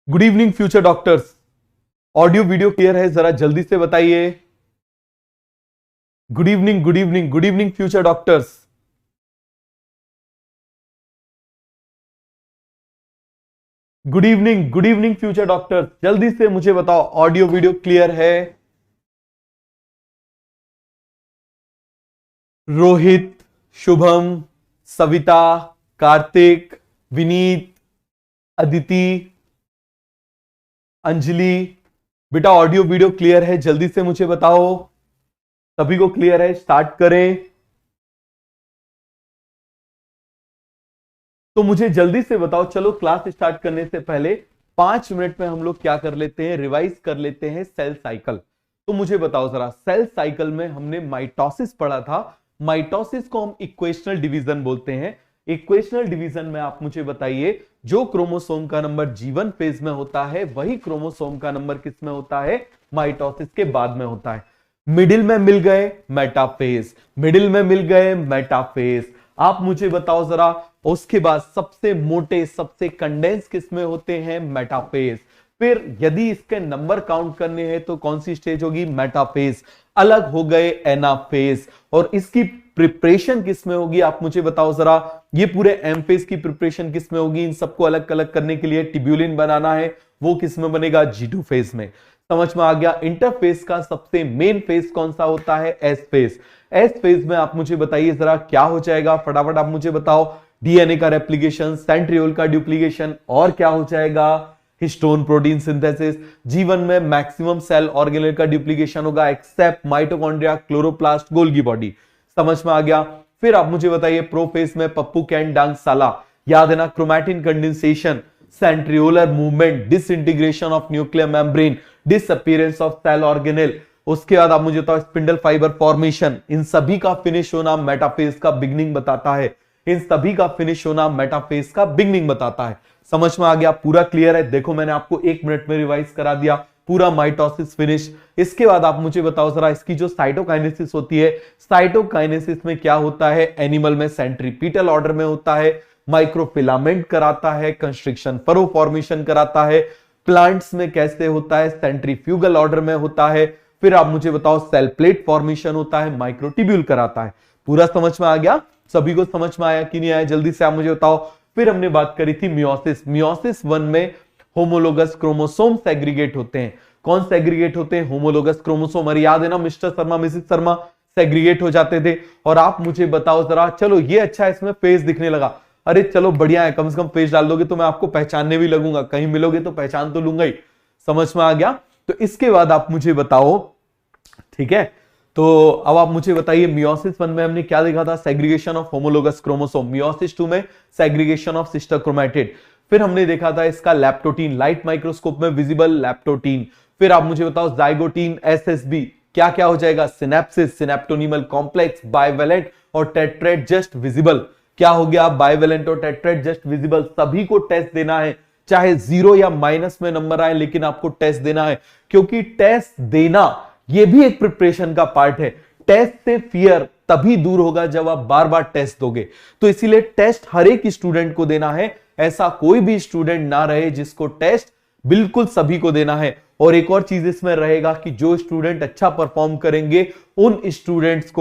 Good evening future doctors. Audio video clear है? जरा जल्दी से बताइए। Good evening, good evening, good evening future doctors. Good evening future doctors, जल्दी से मुझे बताओ ऑडियो वीडियो क्लियर है? रोहित, शुभम, सविता, कार्तिक, विनीत, अदिति, अंजलि, बेटा ऑडियो वीडियो क्लियर है? जल्दी से मुझे बताओ। सभी को क्लियर है? स्टार्ट करें। तो मुझे जल्दी से बताओ। चलो क्लास स्टार्ट करने से पहले 5 मिनट में हम लोग क्या कर लेते हैं, रिवाइज कर लेते हैं सेल साइकिल। तो मुझे बताओ जरा, सेल साइकिल में हमने माइटोसिस पढ़ा था। माइटोसिस को हम इक्वेशनल डिवीजन बोलते हैं। इक्वेशनल डिवीजन में आप मुझे बताइए, जो क्रोमोसोम का नंबर G1 फेज में होता है वही क्रोमोसोम का नंबर किस में होता है, माइटोसिस के बाद में होता है। मिडिल में मिल गए मेटाफेज, मिडिल में मिल गए मेटाफेज। आप मुझे बताओ जरा, उसके बाद सबसे मोटे सबसे कंडेंस किस में होते हैं, मेटाफेज। फिर यदि इसके नंबर काउंट करने हैं तो कौन सी स्टेज होगी, मेटाफेज। अलग हो गए एनाफेज। और इसकी प्रिपरेशन किस में होगी, आप मुझे बताओ जरा। ये पूरे एम फेज की प्रिपरेशन किस में होगी, इन सबको अलग अलग करने के लिए टिब्यूलिन बनाना है, वो किस में बनेगा, G2 फेज में। समझ में आ गया। इंटरफेस का सबसे मेन फेज कौन सा होता है, एस फेज। एस फेज में आप मुझे बताइए जरा क्या हो जाएगा, फटाफट आप मुझे बताओ। डीएनए का रेप्लिकेशन, सेंट्रियोल का डुप्लीकेशन, और क्या हो जाएगा, हिस्टोन प्रोटीन सिंथेसिस। जीवन में मैक्सिमम सेल ऑर्गेनेल का डुप्लीकेशन होगा except mitochondria, chloroplast, Golgi body. समझ में आ गया। फिर आप मुझे बताइए प्रोफेज में पप्पू कैन डांग साला, याद है ना, chromatin condensation, centriolar movement, disintegration of nuclear membrane, disappearance of cell organelle. उसके बाद आप मुझे बताओ स्पिंडल फाइबर फॉर्मेशन। इन सभी का फिनिश होना मेटाफेज का बिगनिंग बताता है। इन सभी का फिनिश होना मेटाफेज का बिगनिंग बताता है। समझ में आ गया, पूरा क्लियर है? देखो मैंने आपको 1 मिनट में रिवाइज करा दिया पूरा माइटोसिस फिनिश। इसके बाद आप मुझे बताओ जरा, इसकी जो साइटोकाइनेसिस होती है, साइटोकाइनेसिस में क्या होता है, एनिमल में सेंट्रीपिटल ऑर्डर में होता है, माइक्रोफिलामेंट कराता है, कंस्ट्रिक्शन फरो फॉर्मेशन कराता है। प्लांट्स में कैसे होता है, सेंट्रीफ्यूगल ऑर्डर में होता है। फिर आप मुझे बताओ सेल प्लेट फॉर्मेशन होता है, माइक्रोट्यूब्यूल कराता है। पूरा समझ में आ गया? सभी को समझ में आया कि नहीं आया, जल्दी से आप मुझे बताओ। फिर हमने बात करी थी मियोसिस। मियोसिस 1 में होमोलोगस क्रोमोसोम सेग्रीगेट होते हैं। कौन सेग्रीगेट होते हैं, होमोलोगस क्रोमोसोम। और याद है ना, mister Sharma Mrs Sharma segregate हो जाते थे। और आप मुझे बताओ जरा, चलो ये अच्छा है, इसमें फेस दिखने लगा, अरे चलो बढ़िया है, कम से कम फेस डाल दोगे तो मैं आपको पहचानने भी लगूंगा, कहीं मिलोगे तो पहचान तो लूंगा ही। समझ में आ गया? तो इसके बाद आप मुझे बताओ, ठीक है। तो अब आप मुझे बताइए, मियोसिस 1 में हमने क्या देखा था, segregation of homologous chromosome. Meiosis 2 में सेग्रीगेशन ऑफ सिस्टर क्रोमैटिड। फिर हमने देखा था इसका लैप्टोटीन, लाइट माइक्रोस्कोप में विजिबल लैप्टोटीन। फिर आप मुझे बताओ जाइगोटीन, एसएसबी, क्या क्या हो जाएगा, सिनेप्सिस, सिनेप्टोनिमल कॉम्प्लेक्स, बाइवेलेंट और टेट्रेट जस्ट विजिबल। क्या हो गया, बाइवेलेंट और टेट्रेट जस्ट विजिबल। सभी को टेस्ट देना है, चाहे 0 या माइनस में नंबर आए, लेकिन आपको टेस्ट देना है, क्योंकि टेस्ट देना ये भी एक प्रिपरेशन का पार्ट है। टेस्ट से फियर तभी दूर होगा जब आप बार बार टेस्ट दोगे। तो इसीलिए टेस्ट हर एक स्टूडेंट को देना है। ऐसा कोई भी स्टूडेंट ना रहे जिसको टेस्ट बिल्कुल सभी को देना है। और एक और चीज इसमें रहेगा कि जो स्टूडेंट अच्छा परफॉर्म करेंगे उन स्टूडेंट्स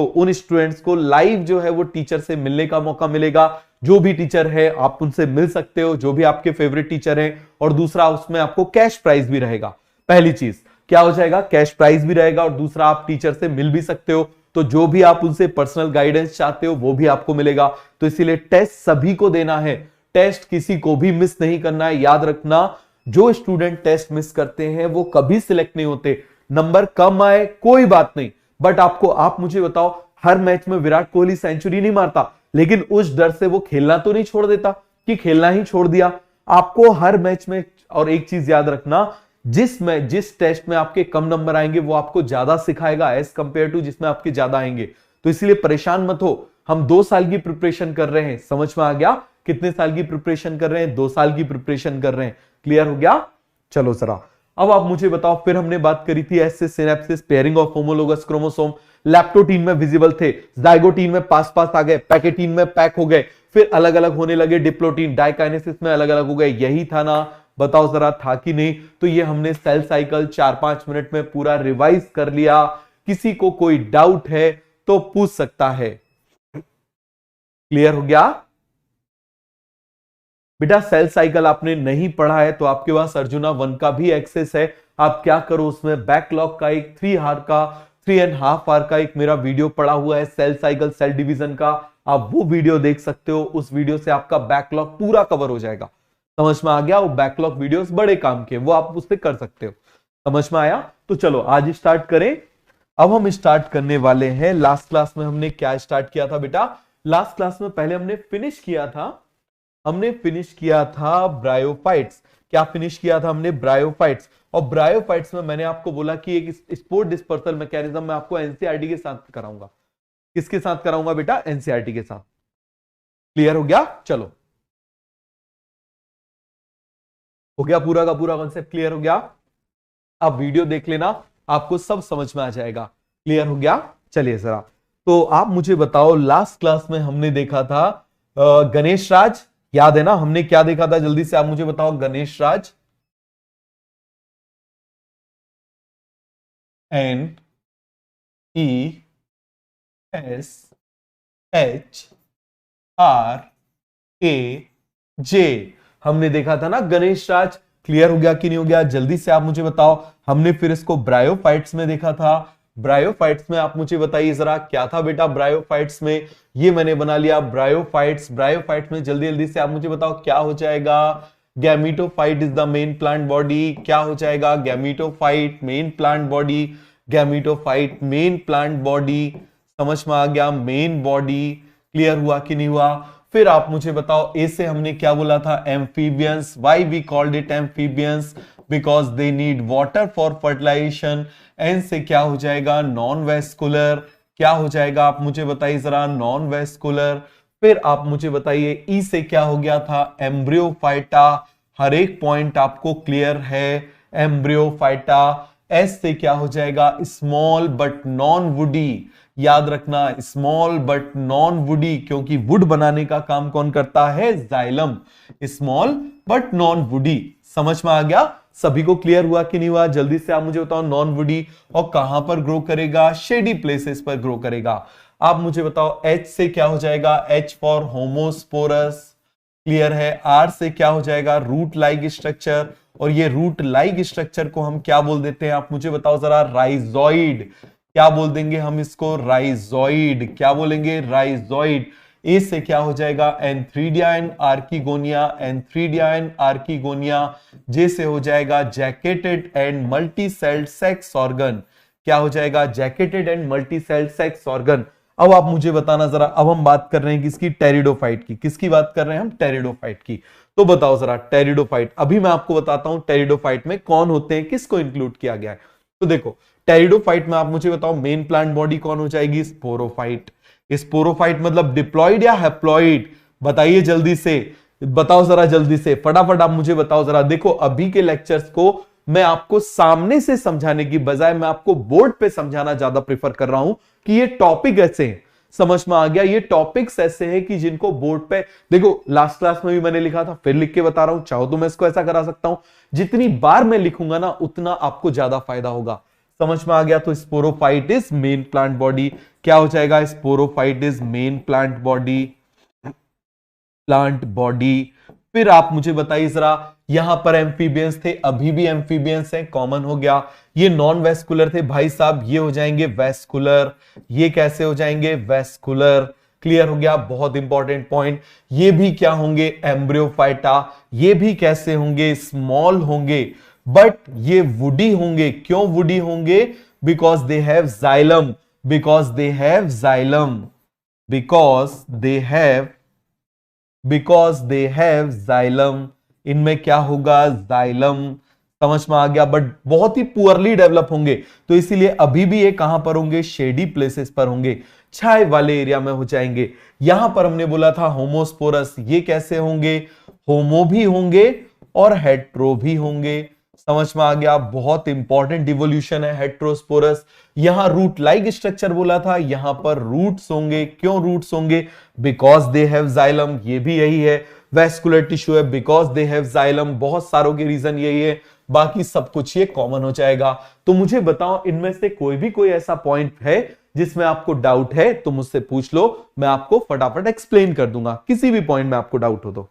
को लाइव जो है वो टीचर से मिलने का मौका मिलेगा। जो भी टीचर है आप उनसे मिल सकते हो, जो भी आपके फेवरेट टीचर हैं। और दूसरा, उसमें आपको कैश प्राइज भी रहेगा। पहली चीज क्या हो जाएगा, कैश प्राइज भी रहेगा। और दूसरा, आप टीचर से मिल भी सकते हो, तो जो भी आप उनसे पर्सनल गाइडेंस चाहते हो वो भी आपको मिलेगा। तो इसीलिए टेस्ट सभी को देना है, टेस्ट किसी को भी मिस नहीं करना है। याद रखना, जो स्टूडेंट टेस्ट मिस करते हैं वो कभी सिलेक्ट नहीं होते। नंबर कम आए कोई बात नहीं, बट आप मुझे बताओ, हर मैच में विराट कोहली सेंचुरी नहीं मारता, लेकिन उस डर से वो खेलना तो नहीं छोड़ देता कि खेलना ही छोड़ दिया। आपको हर मैच में, और एक चीज याद रखना, जिस टेस्ट में आपके कम नंबर आएंगे वो आपको ज्यादा सिखाएगा एज कंपेयर टू जिसमें आपके ज्यादा आएंगे। तो इसलिए परेशान मत हो। हम 2 साल की प्रिपरेशन कर रहे हैं, समझ में आ गया? कितने साल की प्रिपरेशन कर रहे हैं, 2 साल की प्रिपरेशन कर रहे हैं। क्लियर हो गया? चलो जरा अब आप मुझे बताओ। फिर हमने बात करी थी ऐसे synapsis, pairing of homologous chromosome. Leptotene में विजिबल थे, जाइगोटीन में पास पास आ गए, पैकेटीन में पैक हो गए, फिर अलग अलग होने लगे। डिप्लोटीन, डाइकाइनेसिस में अलग अलग हो गए। यही था ना बताओ जरा था कि नहीं? तो ये हमने सेल साइकिल 4-5 मिनट में पूरा रिवाइज कर लिया। किसी को कोई डाउट है तो पूछ सकता है। क्लियर हो गया बेटा? सेल साइकिल आपने नहीं पढ़ा है तो आपके पास अर्जुना 1 का भी एक्सेस है। आप क्या करो, उसमें बैकलॉग का एक 3.5 आवर का एक मेरा वीडियो पड़ा हुआ है सेल साइकिल सेल डिवीजन का। आप वो वीडियो देख सकते हो। उस वीडियो से आपका बैकलॉग पूरा कवर हो जाएगा। समझ में आ गया? वो बैकलॉग वीडियोस बड़े काम के, वो आप उससे कर सकते हो। समझ में आया? तो चलो आज स्टार्ट करें। अब हम स्टार्ट करने वाले हैं। लास्ट क्लास में हमने क्या स्टार्ट किया था बेटा? लास्ट क्लास में पहले हमने फिनिश किया था ब्रायोफाइट्स। क्या फिनिश किया था हमने? ब्रायोफाइट्स। और ब्रायोफाइट्स में मैंने आपको बोला कि एक स्पोर डिस्पर्सल मैकेनिज्म मैं आपको एनसीईआरटी के साथ कराऊंगा। किसके साथ कराऊंगा बेटा? एनसीईआरटी के साथ। क्लियर हो गया? चलो, हो गया पूरा का पूरा कॉन्सेप्ट क्लियर हो गया? आप वीडियो देख लेना, आपको सब समझ में आ जाएगा। क्लियर हो गया? चलिए जरा, तो आप मुझे बताओ, लास्ट क्लास में हमने देखा था गणेश राज। याद है ना हमने क्या देखा था? जल्दी से आप मुझे बताओ। गणेश राज, NESHRAJ हमने देखा था ना गणेश राज। क्लियर हो गया कि नहीं हो गया? जल्दी से आप मुझे बताओ। हमने फिर इसको ब्रायोफाइट्स में देखा था। ब्रायोफाइट्स में आप मुझे बताइए जरा क्या था बेटा ब्रायोफाइट्स में? ये मैंने बना लिया ब्रायोफाइट्स। ब्रायोफाइट्स में जल्दी जल्दी से आप मुझे बताओ क्या हो जाएगा? Gametophyte is the main plant body. क्या हो जाएगा? Gametophyte main plant body. Gametophyte main plant body. समझ में आ गया? Main body. क्लियर हुआ कि नहीं हुआ? फिर आप मुझे बताओ, ए से हमने क्या बोला था? Amphibians. Why we called it amphibians? Because they need water for fertilization. N से क्या हो जाएगा? Non vascular. क्या हो जाएगा? आप मुझे बताइए जरा। Non vascular. फिर आप मुझे बताइए ई से क्या हो गया था? एम्ब्रियोफाइटा। हर एक पॉइंट आपको क्लियर है? एम्ब्रियोफाइटा। एस से क्या हो जाएगा? Small but non woody. याद रखना, स्मॉल बट नॉन वुडी, क्योंकि वुड बनाने का काम कौन करता है? Xylem. Small but non woody. समझ में आ गया? सभी को क्लियर हुआ कि नहीं हुआ? जल्दी से आप मुझे बताओ। नॉन वुडी और कहां पर ग्रो करेगा? शेडी प्लेसेस पर ग्रो करेगा। आप मुझे बताओ एच से क्या हो जाएगा? H for homosporous. क्लियर है? आर से क्या हो जाएगा? Root like structure. और ये रूट लाइक स्ट्रक्चर को हम क्या बोल देते हैं? आप मुझे बताओ जरा। राइजोइड। क्या बोल देंगे हम इसको? राइजोइड। क्या बोलेंगे? राइजोइड। ए से क्या हो जाएगा? एंथ्रीडियन आर्किगोनिया। एंथ्रीडियन आर्किगोनिया। जे से हो जाएगा jacketed and multi sailed sex organ. क्या हो जाएगा? Jacketed and multi sailed sex organ. अब आप मुझे बताना जरा। अब हम बात कर रहे हैं किसकी? टेरिडोफाइट की। किसकी बात कर रहे हैं हम? टेरिडोफाइट की। तो बताओ जरा टेरिडोफाइट। अभी मैं आपको बताता हूं टेरिडोफाइट में कौन होते हैं, किसको इंक्लूड किया गया है। तो देखो, टेरिडोफाइट में आप मुझे बताओ मेन प्लांट बॉडी कौन हो जाएगी? स्पोरोफाइट। स्पोरोफाइट मतलब डिप्लॉइड या हैप्लॉइड? बताइए जल्दी से, बताओ जरा जल्दी से, फटाफट आप मुझे बताओ जरा। देखो, अभी के लेक्चर्स को मैं आपको सामने से समझाने की बजाय मैं आपको बोर्ड पे समझाना ज्यादा प्रेफर कर रहा हूं कि ये टॉपिक ऐसे हैं। समझ में आ गया? ये टॉपिक्स ऐसे हैं कि जिनको बोर्ड पे, देखो लास्ट क्लास में भी मैंने लिखा था, फिर लिख के बता रहा हूं। चाहो तो मैं इसको ऐसा करा सकता हूं, जितनी बार मैं लिखूंगा ना उतना आपको ज्यादा फायदा होगा। समझ में आ गया? तो sporophyte is main plant body. क्या हो जाएगा? Sporophyte is main plant body. Plant body. फिर आप मुझे बताइए जरा, यहां पर एम्फीबियंस थे, अभी भी एम्फीबियंस हैं, कॉमन हो गया। ये नॉन वेस्कुलर थे भाई साहब, ये हो जाएंगे वेस्कुलर। ये कैसे हो जाएंगे? वेस्कुलर। क्लियर हो गया? बहुत इंपॉर्टेंट पॉइंट। ये भी क्या होंगे? एम्ब्रियोफाइटा। ये भी कैसे होंगे? स्मॉल होंगे, बट ये वुडी होंगे। क्यों वुडी होंगे? Because they have xylem. Because they have xylem. Because they have xylem. इनमें क्या होगा? जाइलम। समझ में आ गया? बट बहुत ही पुअरली डेवलप होंगे, तो इसीलिए अभी भी ये कहां पर होंगे? शेडी प्लेसेस पर होंगे, छाए वाले एरिया में हो जाएंगे। यहां पर हमने बोला था होमोस्पोरस। ये कैसे होंगे? होमो भी होंगे और हेट्रो भी होंगे। समझ में आ गया? बहुत इंपॉर्टेंट इवोल्यूशन है हेट्रोस्पोरस। यहां रूट लाइक स्ट्रक्चर बोला था, यहां पर रूट्स होंगे। क्यों रूट्स होंगे? Because they have xylem. ये भी यही है। वेस्कुलर टिश्यू है बिकॉज दे हैव जाइलम, बहुत सारों के रीजन यही है, बाकी सब कुछ ये कॉमन हो जाएगा। तो मुझे बताओ इनमें से कोई ऐसा पॉइंट है जिसमें आपको डाउट है तो मुझसे पूछ लो, मैं आपको फटाफट एक्सप्लेन कर दूंगा किसी भी पॉइंट में आपको डाउट हो तो।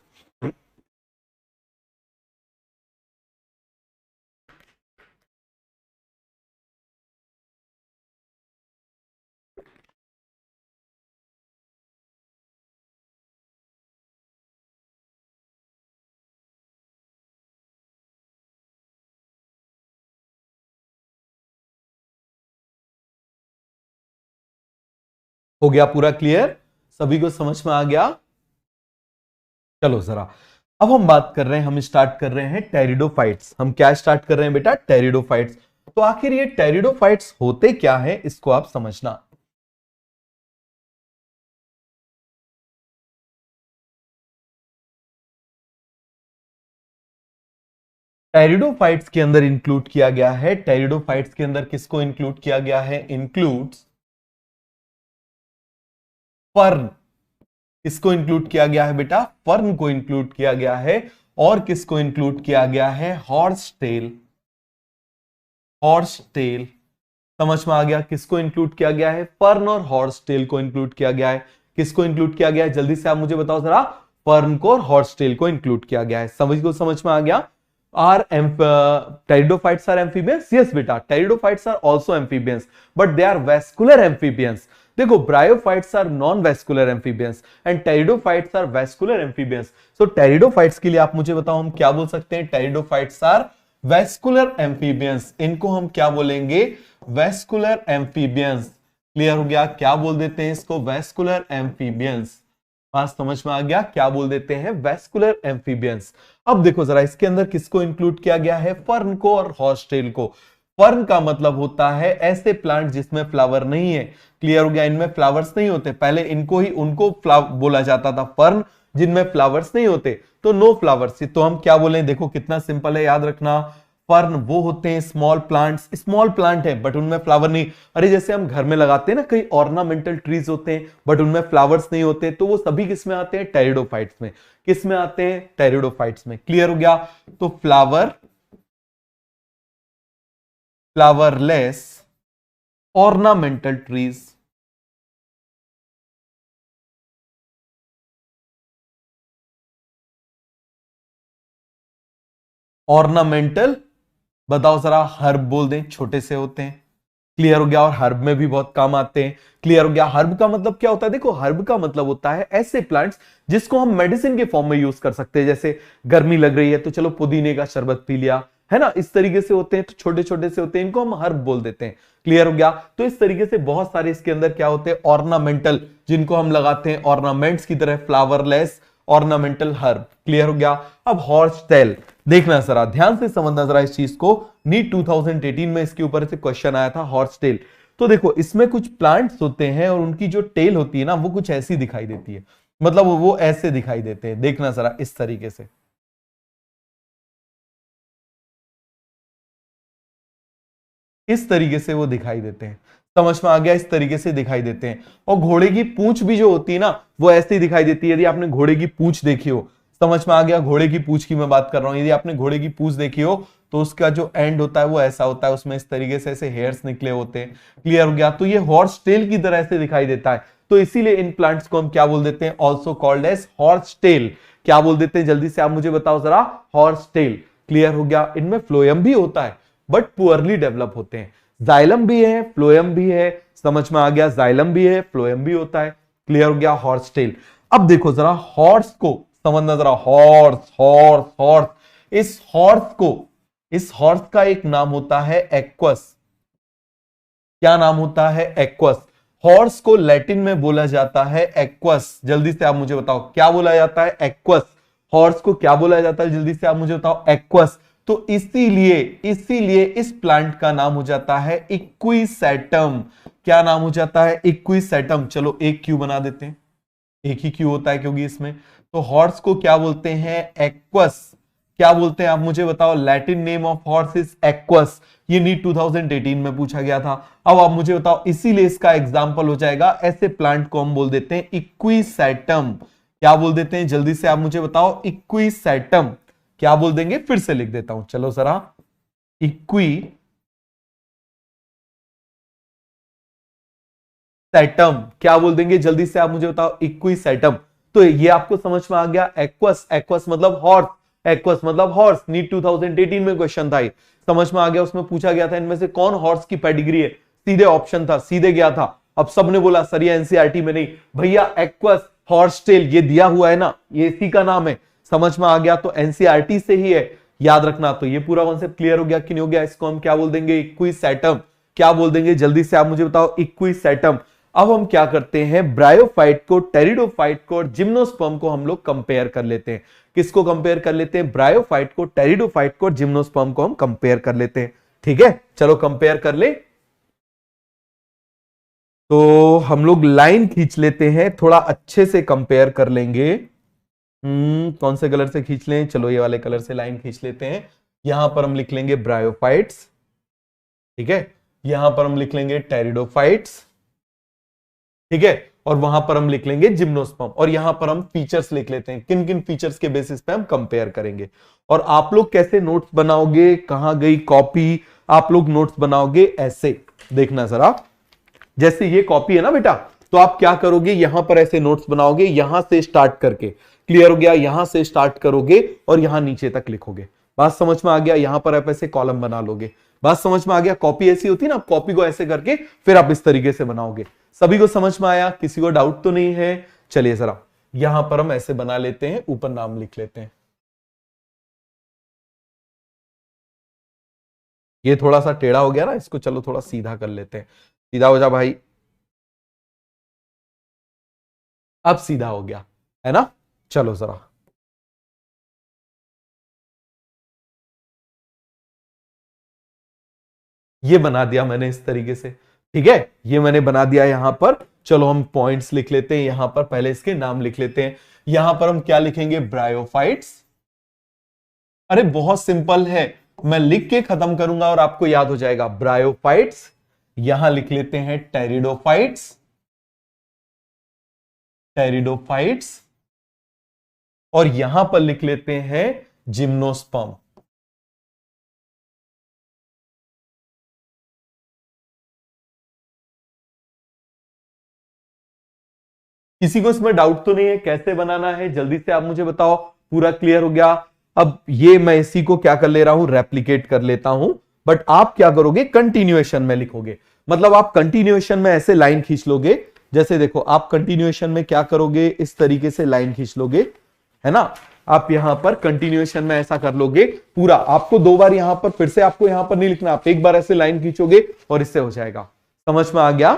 हो गया पूरा क्लियर, सभी को समझ में आ गया? चलो जरा अब हम बात कर रहे हैं, हम स्टार्ट कर रहे हैं टेरिडोफाइट्स। हम क्या स्टार्ट कर रहे हैं बेटा? टेरिडोफाइट्स। तो आखिर ये टेरिडोफाइट्स होते क्या है इसको आप समझना। टेरिडोफाइट्स के अंदर इंक्लूड किया गया है, टेरिडोफाइट्स के अंदर किसको इंक्लूड किया गया है? Includes fern. किसको इंक्लूड किया गया है बेटा? फर्न को इंक्लूड किया गया है। और किसको इंक्लूड किया गया है? Horse tell. हॉर्स टेल समझ में आ गया? किसको इंक्लूड किया गया है? फर्न और हॉर्स टेल को इंक्लूड किया गया है। किसको इंक्लूड किया गया है? जल्दी से आप मुझे बताओ जरा। फर्न को और हॉर्स टेल को इंक्लूड किया गया है। समझ में आ गया? Are pteridophytes are amphibians? Yes बेटा, pteridophytes are also amphibians, but they are vascular amphibians. देखो bryophytes are non vascular amphibians and pteridophytes are vascular amphibians. So pteridophytes के लिए आप मुझे बताओ हम क्या बोल सकते हैं? Pteridophytes are vascular amphibians. इनको हम क्या बोलेंगे? Vascular amphibians. क्लियर हो गया? क्या बोल देते हैं इसको? Vascular amphibians. बात समझ में आ गया? क्या बोल देते हैं? Vascular amphibians. अब देखो जरा इसके अंदर किसको इंक्लूड किया गया है? फर्न को और हॉर्स टेल को। फर्न का मतलब होता है ऐसे प्लांट जिसमें फ्लावर नहीं है। क्लियर हो गया? इनमें फ्लावर्स नहीं होते, पहले उनको बोला जाता था फर्न, जिनमें फ्लावर्स नहीं होते, तो नो फ्लावर्स। तो हम क्या बोले? देखो कितना सिंपल है, याद रखना। फर्न वो होते हैं स्मॉल प्लांट्स, स्मॉल प्लांट है बट उनमें फ्लावर नहीं। अरे जैसे हम घर में लगाते हैं ना, कई ऑर्नामेंटल ट्रीज होते हैं बट उनमें फ्लावर्स नहीं होते, तो वो सभी किसमें आते हैं? टेरिडोफाइट्स में। किसमें आते हैं? टेरिडोफाइट्स में। क्लियर हो गया? तो फ्लावरलेस ऑर्नामेंटल ट्रीज। ऑर्नामेंटल बताओ जरा, हर्ब बोल दें, छोटे से होते हैं। क्लियर हो गया? और हर्ब में भी बहुत काम आते हैं। क्लियर हो गया? हर्ब का मतलब क्या होता है? देखो हर्ब का मतलब होता है ऐसे प्लांट्स जिसको हम मेडिसिन के फॉर्म में यूज कर सकते हैं। जैसे गर्मी लग रही है तो चलो पुदीने का शरबत पी लिया, है ना, इस तरीके से होते हैं। तो छोटे छोटे से होते हैं, इनको हम हर्ब बोल देते हैं। क्लियर हो गया? तो इस तरीके से बहुत सारे इसके अंदर क्या होते हैं? ऑर्नामेंटल, जिनको हम लगाते हैं ऑर्नामेंट्स की तरह, फ्लावरलेस ऑर्नामेंटल हर्ब। क्लियर हो गया? अब हॉर्स टेल देखना जरा, ध्यान से समझना जरा इस चीज को। नीट 2018 में इसके ऊपर से क्वेश्चन आया था, हॉर्स टेल। तो देखो इसमें कुछ प्लांट्स होते हैं और उनकी जो टेल होती है ना, वो कुछ ऐसी दिखाई देती है। मतलब वो ऐसे दिखाई देते हैं। देखना जरा इस तरीके से, इस तरीके से वो दिखाई देते हैं। समझ में आ गया? इस तरीके से दिखाई देते हैं। और घोड़े की पूंछ भी जो होती है ना, वो ऐसे ही दिखाई देती है। यदि आपने घोड़े की पूंछ देखी हो, समझ में आ गया? घोड़े की पूंछ की मैं बात कर रहा हूं। यदि आपने घोड़े की पूंछ देखी हो तो उसका जो एंड होता है वो ऐसा होता है, उसमें इस तरीके से ऐसे हेयर्स निकले होते हैं। क्लियर हो गया? तो ये हॉर्स टेल की तरह से दिखाई देता है। तो इसीलिए इन प्लांट्स को हम क्या बोल देते हैं? Also called as horse tail. क्या बोल देते हैं? जल्दी से आप मुझे बताओ जरा। Horse tell. क्लियर हो गया? इनमें फ्लोएम भी होता है बट पुअरली डेवलप होते हैं। जाइलम भी है, फ्लोएम भी है। समझ में आ गया? जाइलम भी है, फ्लोएम भी होता है। क्लियर हो गया? Horse tail. अब देखो जरा हॉर्स को समझना जरा। हॉर्स हॉर्स हॉर्स, इस हॉर्स का एक नाम होता है एक्वस। क्या नाम होता है? एक्वस। हॉर्स को लैटिन में बोला जाता है एक्वस। जल्दी से आप मुझे बताओ क्या बोला जाता है? एक्वस। हॉर्स को क्या बोला जाता है? जल्दी से आप मुझे बताओ। एक्वस। तो इसीलिए इसीलिए इस प्लांट का नाम हो जाता है इक्विसेटम। क्या नाम हो जाता है? इक्विसेटम। चलो एक क्यू बना देते हैं, एक ही क्यू होता है क्योंकि इसमें। तो हॉर्स को क्या बोलते हैं? एक्वस। क्या बोलते हैं आप मुझे बताओ? Latin name of horse is aqueous. ये नीट 2018 में पूछा गया था। अब आप मुझे बताओ, इसीलिए इसका एग्जांपल हो जाएगा, ऐसे प्लांट को हम बोल देते हैं इक्विसेटम। क्या बोल देते हैं जल्दी से आप मुझे बताओ, इक्विसेटम। क्या बोल देंगे, फिर से लिख देता हूं, चलो जरा, इक्विसेटम। क्या बोल देंगे जल्दी से आप मुझे बताओ, इक्विसेटम। तो ये आपको समझ में आ गया। एक्वस, एक्वस मतलब हॉर्स, एक्वस मतलब हॉर्स। नीट 2018 में क्वेश्चन था, समझ में आ गया। उसमें पूछा गया था इनमें से कौन हॉर्स की पेडिग्री है, सीधे ऑप्शन था, सीधे गया था। अब सबने बोला सर ये एनसीईआरटी में नहीं, भैया एक्वस हॉर्स टेल ये दिया हुआ है ना, ये इसी का नाम है। समझ में आ गया, तो एनसीईआरटी से ही है, याद रखना। तो ये पूरा कॉन्सेप्ट क्लियर हो गया कि नहीं हो गया। इसको हम क्या बोल देंगे, इक्विसेटम। क्या बोल देंगे जल्दी से आप मुझे बताओ, इक्विसेटम। अब हम क्या करते हैं, ब्रायोफाइट को, टेरिडोफाइट को और जिम्नोस्पर्म को हम लोग कंपेयर कर लेते हैं। किसको कंपेयर कर लेते हैं, ब्रायोफाइट को, टेरिडोफाइट को और जिम्नोस्पर्म को हम कंपेयर कर लेते हैं। ठीक है, चलो कंपेयर कर ले। तो हम लोग लाइन खींच लेते हैं, थोड़ा अच्छे से कंपेयर कर लेंगे। कौन से कलर से खींच लें, चलो ये वाले कलर से लाइन खींच लेते हैं। यहां पर हम लिख लेंगे ब्रायोफाइट्स, ठीक है। यहां पर हम लिख लेंगे टेरिडोफाइट्स, ठीक है। और वहां पर हम लिख लेंगे जिम्नोस्पर्म। और यहां पर हम फीचर्स लिख लेते हैं, किन किन फीचर्स के बेसिस पे हम कंपेयर करेंगे। और आप लोग कैसे नोट्स बनाओगे, कहां गई कॉपी, आप लोग नोट्स बनाओगे ऐसे, देखना जरा। जैसे ये कॉपी है ना बेटा, तो आप क्या करोगे, यहां पर ऐसे नोट्स बनाओगे, यहां से स्टार्ट करके, क्लियर हो गया, यहां से स्टार्ट करोगे और यहां नीचे तक लिखोगे। बात समझ में आ गया। यहां पर आप ऐसे कॉलम बना लोगे, बात समझ में आ गया। कॉपी ऐसी होती है ना, कॉपी को ऐसे करके फिर आप इस तरीके से बनाओगे। सभी को समझ में आया, किसी को डाउट तो नहीं है। चलिए जरा, यहां पर हम ऐसे बना लेते हैं, ऊपर नाम लिख लेते हैं। ये थोड़ा सा टेढ़ा हो गया ना, इसको चलो थोड़ा सीधा कर लेते हैं। सीधा हो जा भाई, अब सीधा हो गया है ना। चलो जरा, ये बना दिया मैंने इस तरीके से, ठीक है। ये मैंने बना दिया यहां पर। चलो हम पॉइंट्स लिख लेते हैं, यहां पर पहले इसके नाम लिख लेते हैं। यहां पर हम क्या लिखेंगे, ब्रायोफाइट्स। अरे बहुत सिंपल है, मैं लिख के खत्म करूंगा और आपको याद हो जाएगा। ब्रायोफाइट्स, यहां लिख लेते हैं टेरिडोफाइट्स, टेरिडोफाइट्स। और यहां पर लिख लेते हैं जिम्नोस्पर्म। किसी को इसमें डाउट तो नहीं है, कैसे बनाना है जल्दी से आप मुझे बताओ। पूरा क्लियर हो गया। अब ये मैं इसी को क्या कर ले रहा हूं, रेप्लिकेट कर लेता हूं। बट आप क्या करोगे, कंटिन्यूएशन में लिखोगे। मतलब आप कंटिन्यूएशन में ऐसे लाइन खींच लोगे। जैसे देखो, आप कंटिन्यूएशन में क्या करोगे, इस तरीके से लाइन खींच लोगे, है ना। आप यहां पर कंटिन्यूएशन में ऐसा कर लोगे पूरा। आपको दो बार यहां पर, फिर से आपको यहां पर नहीं लिखना, आप एक बार ऐसे लाइन खींचोगे और इससे हो जाएगा। समझ में आ गया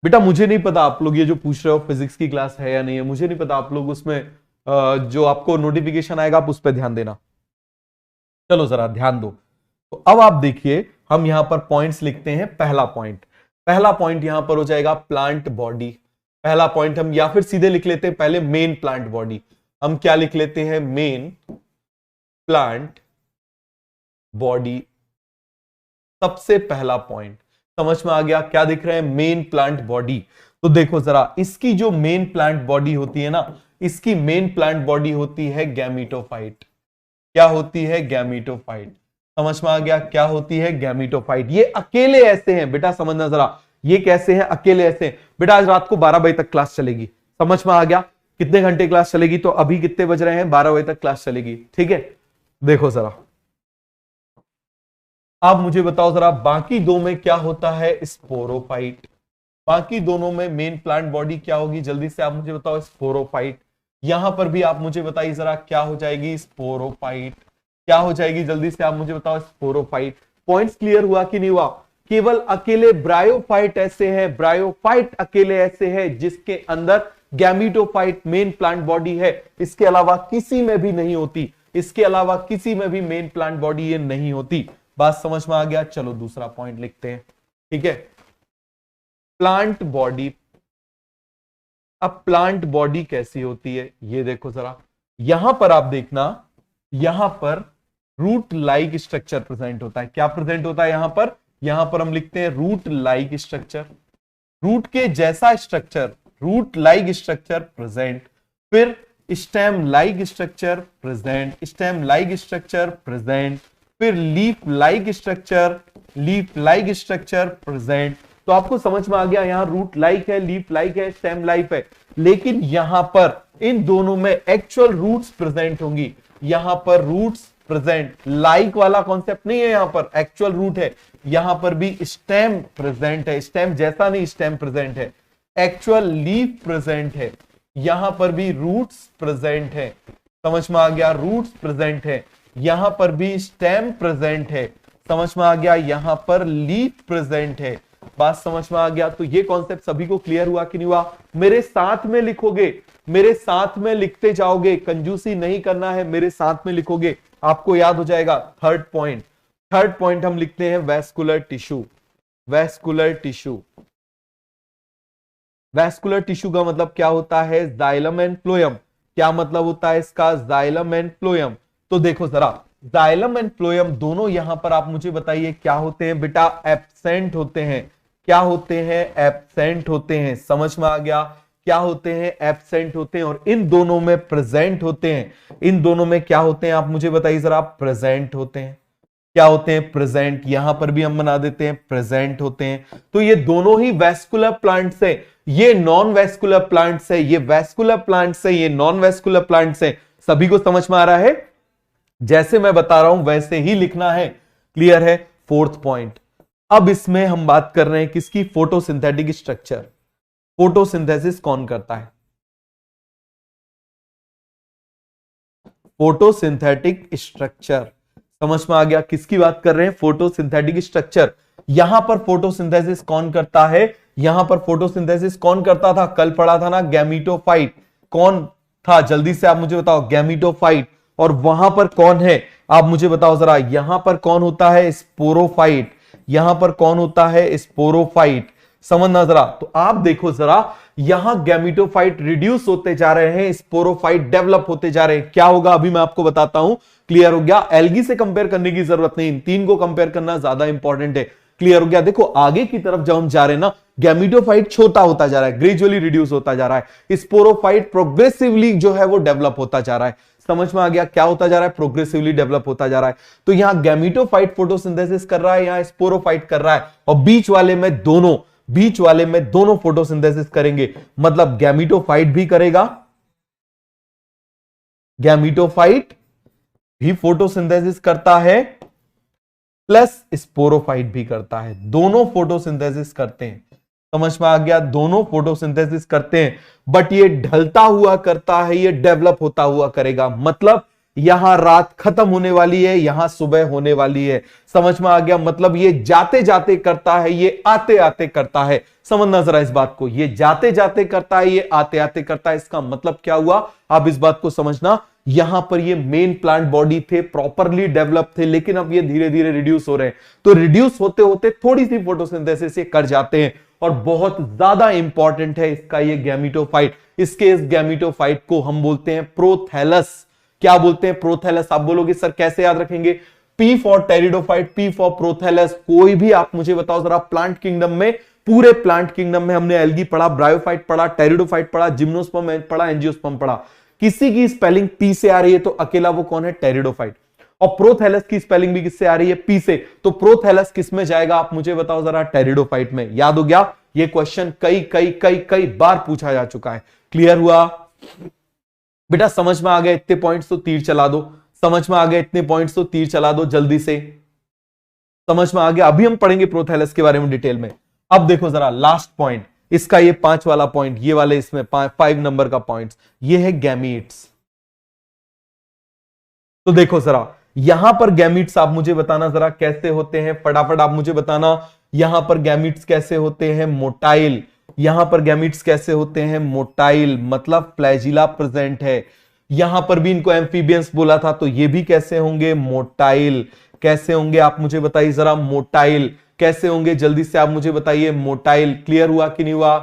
बेटा। मुझे नहीं पता आप लोग ये जो पूछ रहे हो फिजिक्स की क्लास है या नहीं है, मुझे नहीं पता। आप लोग उसमें जो आपको नोटिफिकेशन आएगा आप उस पर ध्यान देना। चलो जरा ध्यान दो। तो अब आप देखिए, हम यहां पर पॉइंट्स लिखते हैं। पहला पॉइंट, पहला पॉइंट यहां पर हो जाएगा प्लांट बॉडी। पहला पॉइंट हम या फिर सीधे लिख लेते हैं पहले मेन प्लांट बॉडी। हम क्या लिख लेते हैं, मेन प्लांट बॉडी, सबसे पहला पॉइंट। समझ में आ गया, क्या दिख रहा है, मेन प्लांट बॉडी। तो देखो जरा, इसकी जो मेन प्लांट बॉडी होती है ना, इसकी मेन प्लांट बॉडी होती है गैमीटोफाइट। क्या होती है, गैमीटोफाइट। समझ में आ गया, क्या होती है, गैमीटोफाइट। ये अकेले ऐसे हैं बेटा, समझना जरा, ये कैसे हैं, अकेले ऐसे हैं बेटा। आज रात को 12 बजे तक क्लास चलेगी, समझ में आ गया। कितने घंटे क्लास चलेगी, तो अभी कितने बज रहे हैं, 12 बजे तक क्लास चलेगी, ठीक है। देखो जरा, आप मुझे बताओ जरा, बाकी दो में क्या होता है, स्पोरोफाइट। बाकी दोनों में मेन प्लांट बॉडी क्या होगी, जल्दी से आप मुझे बताओ, स्पोरोफाइट। यहां पर भी आप मुझे बताइए जरा, क्या हो जाएगी, स्पोरोफाइट। क्या हो जाएगी, जल्दी से आप मुझे बताओ, स्पोरोफाइट। पॉइंट्स क्लियर हुआ कि नहीं हुआ। केवल अकेले ब्रायोफाइट ऐसे है, ब्रायोफाइट अकेले ऐसे है जिसके अंदर गैमीटोफाइट मेन प्लांट बॉडी है। इसके अलावा किसी में भी नहीं होती, इसके अलावा किसी में भी मेन प्लांट बॉडी ये नहीं होती। बात समझ में आ गया। चलो दूसरा पॉइंट लिखते हैं, ठीक है। Plant body. अब प्लांट बॉडी कैसी होती है, ये देखो जरा। यहां पर आप देखना, यहां पर रूट लाइक स्ट्रक्चर प्रेजेंट होता है। क्या प्रेजेंट होता है यहां पर, यहां पर हम लिखते हैं रूट लाइक स्ट्रक्चर। रूट के जैसा structure root like structure present, फिर stem like structure present, stem like structure present, फिर leaf like structure, leaf like structure present. तो आपको समझ में आ गया, यहां रूट लाइक है, लीफ लाइक है, स्टेम लाइक है, लेकिन यहां पर इन दोनों में एक्चुअल रूट्स प्रेजेंट होंगी। यहां पर रूट्स प्रेजेंट, लाइक वाला कॉन्सेप्ट नहीं है, यहां पर एक्चुअल रूट है। यहां पर भी स्टेम प्रेजेंट है, स्टेम जैसा नहीं स्टेम प्रेजेंट है, एक्चुअल लीफ प्रेजेंट है। यहां पर भी रूट्स प्रेजेंट है, समझ में आ गया, रूट्स प्रेजेंट है। यहां पर भी स्टेम प्रेजेंट है, समझ में आ गया, यहां पर लीफ प्रेजेंट है। बात समझ में आ गया? तो ये कॉन्सेप्ट सभी को क्लियर हुआ कि नहीं हुआ? मेरे साथ में लिखोगे, मेरे साथ में लिखते जाओगे, कंजूसी नहीं करना है, मेरे साथ में लिखोगे, आपको याद हो जाएगा। थर्ड पॉइंट हम लिखते हैं vascular tissue. Vascular tissue, vascular tissue का मतलब क्या होता है? Xylem and phloem. क्या मतलब होता है इसका? Xylem and phloem. तो देखो जरा, जाइलम एंड फ्लोएम दोनों यहां पर आप मुझे बताइए क्या होते हैं बेटा? एब्सेंट होते हैं। क्या होते हैं? एब्सेंट होते हैं। समझ में आ गया? क्या होते हैं? एब्सेंट होते हैं। और इन दोनों में प्रेजेंट होते हैं। इन दोनों में क्या होते हैं आप मुझे बताइए जरा? प्रेजेंट होते हैं। क्या होते हैं? प्रेजेंट। यहां पर भी हम बना देते हैं प्रेजेंट होते हैं। तो ये दोनों ही वैस्कुलर प्लांट्स है, ये नॉन वैस्कुलर प्लांट्स है, ये वैस्कुलर प्लांट्स है, ये नॉन वैस्कुलर प्लांट्स है। सभी को समझ में आ रहा है? जैसे मैं बता रहा हूं वैसे ही लिखना है। क्लियर है? Fourth point. अब इसमें हम बात कर रहे हैं किसकी? Photosynthetic structure. फोटोसिंथेसिस कौन करता है? Photosynthetic structure. समझ में आ गया किसकी बात कर रहे हैं? Photosynthetic structure. यहां पर फोटोसिंथेसिस कौन करता है? यहां पर फोटोसिंथेसिस कौन करता था? कल पढ़ा था ना, गैमीटोफाइट। कौन था? जल्दी से आप मुझे बताओ। गैमीटोफाइट। और वहां पर कौन है आप मुझे बताओ जरा? यहां पर कौन होता है? स्पोरोफाइट। यहां पर कौन होता है? स्पोरोफाइट। समझना जरा। तो आप देखो जरा, यहां गैमीटोफाइट रिड्यूस होते जा रहे हैं, स्पोरोफाइट डेवलप होते जा रहे हैं। क्या होगा अभी मैं आपको बताता हूं। क्लियर हो गया? एल्गी से कंपेयर करने की जरूरत नहीं, इन तीन को कंपेयर करना ज्यादा इंपॉर्टेंट है। क्लियर हो गया? देखो आगे की तरफ जब हम जा रहे हैं ना, गैमीटोफाइट छोटा होता जा रहा है, ग्रेजुअली रिड्यूस होता जा रहा है। स्पोरोफाइट प्रोग्रेसिवली जो है वो डेवलप होता जा रहा है। समझ में आ गया? क्या होता जा रहा है? प्रोग्रेसिवली डेवलप होता जा रहा है। तो यहां गैमीटोफाइट फोटोसिंथेसिस कर रहा है, यहां स्पोरोफाइट कर रहा है, और बीच वाले में दोनों फोटोसिंथेसिस करेंगे। मतलब गैमीटोफाइट भी करेगा, गैमीटोफाइट भी फोटोसिंथेसिस करता है, प्लस स्पोरोफाइट भी करता है। दोनों फोटोसिंथेसिस करते हैं। समझ में आ गया? दोनों फोटोसिंथेसिस करते हैं, बट ये ढलता हुआ करता है, ये डेवलप होता हुआ करेगा। मतलब यहां रात खत्म होने वाली है, यहां सुबह होने वाली है। समझ में आ गया? मतलब ये जाते जाते करता है, ये आते आते करता है। समझना जरा इस बात को, ये जाते जाते करता है, ये आते आते करता है। इसका मतलब क्या हुआ? आप इस बात को समझना। यहां पर ये मेन प्लांट बॉडी थे, प्रॉपरली डेवलप थे, लेकिन अब ये धीरे धीरे रिड्यूस हो रहे हैं। तो रिड्यूस होते होते थोड़ी सी फोटोसिंथेसिस ये कर जाते हैं, और बहुत ज्यादा इंपॉर्टेंट है इसका ये गैमीटोफाइट। इसके इस गैमीटोफाइट को हम बोलते हैं प्रोथैलस। क्या बोलते हैं? प्रोथैलस। आप बोलोगे सर कैसे याद रखेंगे? P for pteridophyte, P for prothallus. कोई भी आप मुझे बताओ जरा, प्लांट किंगडम में, पूरे प्लांट किंगडम में हमने एल्गी पढ़ा, ब्रायोफाइट पढ़ा, टेरिडोफाइट पढ़ा, जिम्नोस्पर्म पढ़ा, एंजियोस्पर्म पढ़ा। किसी की स्पेलिंग पी से आ रही है तो अकेला वो कौन है? टेरिडोफाइट। और प्रोथैलस की स्पेलिंग भी किससे आ रही है? पी से। तो प्रोथैलस किस में जाएगा आप मुझे बताओ जरा? टेरिडोफाइट में। याद हो गया? ये क्वेश्चन कई कई कई कई बार पूछा जा चुका है। क्लियर हुआ बेटा? समझ में आ गए इतने पॉइंट्स तो तीर चला दो। समझ में आ गए इतने पॉइंट्स तो तीर चला दो जल्दी से। समझ में आ गया? अभी हम पढ़ेंगे प्रोथैलस के बारे में डिटेल में। अब देखो जरा लास्ट पॉइंट, इसका ये 5 वाला पॉइंट, ये वाले इसमें 5 नंबर का पॉइंट, ये है गैमीट्स। तो देखो जरा, यहां पर गैमीट्स आप मुझे बताना जरा कैसे होते हैं, फटाफट आप मुझे बताना। यहां पर गैमीट्स कैसे होते हैं? मोटाइल। यहां पर गैमीट्स कैसे होते हैं? मोटाइल, मतलब फ्लैजिला प्रेजेंट है। यहां पर भी इनको एम्फीबियंस बोला था, तो ये भी कैसे होंगे? मोटाइल। कैसे होंगे आप मुझे बताइए जरा? मोटाइल कैसे होंगे? जल्दी से आप मुझे बताइए। मोटाइल। क्लियर हुआ कि नहीं हुआ?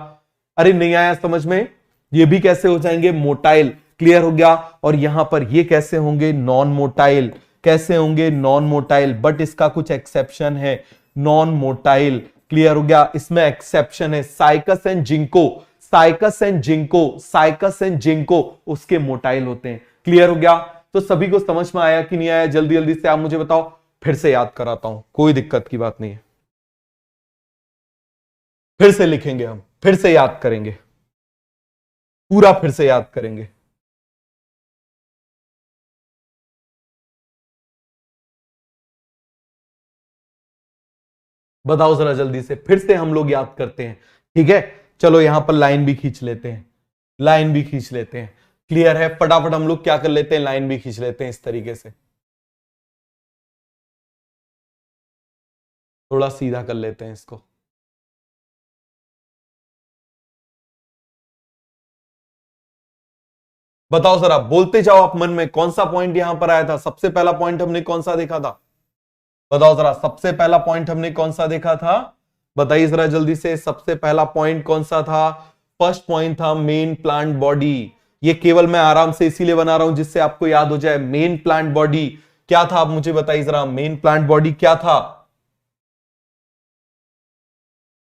अरे नहीं आया समझ में? ये भी कैसे हो जाएंगे? मोटाइल। क्लियर हो गया? और यहां पर ये कैसे होंगे? Non motile. कैसे होंगे? Non motile. बट इसका कुछ एक्सेप्शन है, नॉन मोटाइल। क्लियर हो गया? इसमें एक्सेप्शन है, Cycas and Ginkgo. Cycas and Ginkgo उसके मोटाइल होते हैं। क्लियर हो गया? तो सभी को समझ में आया कि नहीं आया? जल्दी जल्दी से आप मुझे बताओ, फिर से याद कराता हूं, कोई दिक्कत की बात नहीं है। फिर से लिखेंगे हम, फिर से याद करेंगे, पूरा फिर से याद करेंगे। बताओ जरा जल्दी से, फिर से हम लोग याद करते हैं। ठीक है, चलो यहां पर लाइन भी खींच लेते हैं, लाइन भी खींच लेते हैं। क्लियर है? फटाफट हम लोग क्या कर लेते हैं, लाइन भी खींच लेते हैं इस तरीके से, थोड़ा सीधा कर लेते हैं इसको। बताओ जरा, बोलते जाओ आप मन में, कौन सा पॉइंट यहां पर आया था? सबसे पहला पॉइंट हमने कौन सा देखा था? बताओ जरा, सबसे पहला पॉइंट हमने कौन सा देखा था? बताइए जरा जल्दी से, सबसे पहला पॉइंट कौन सा था? फर्स्ट पॉइंट था मेन प्लांट बॉडी। ये केवल मैं आराम से इसीलिए बना रहा हूं जिससे आपको याद हो जाए। मेन प्लांट बॉडी क्या था? आप मुझे बताइए जरा, मेन प्लांट बॉडी क्या था?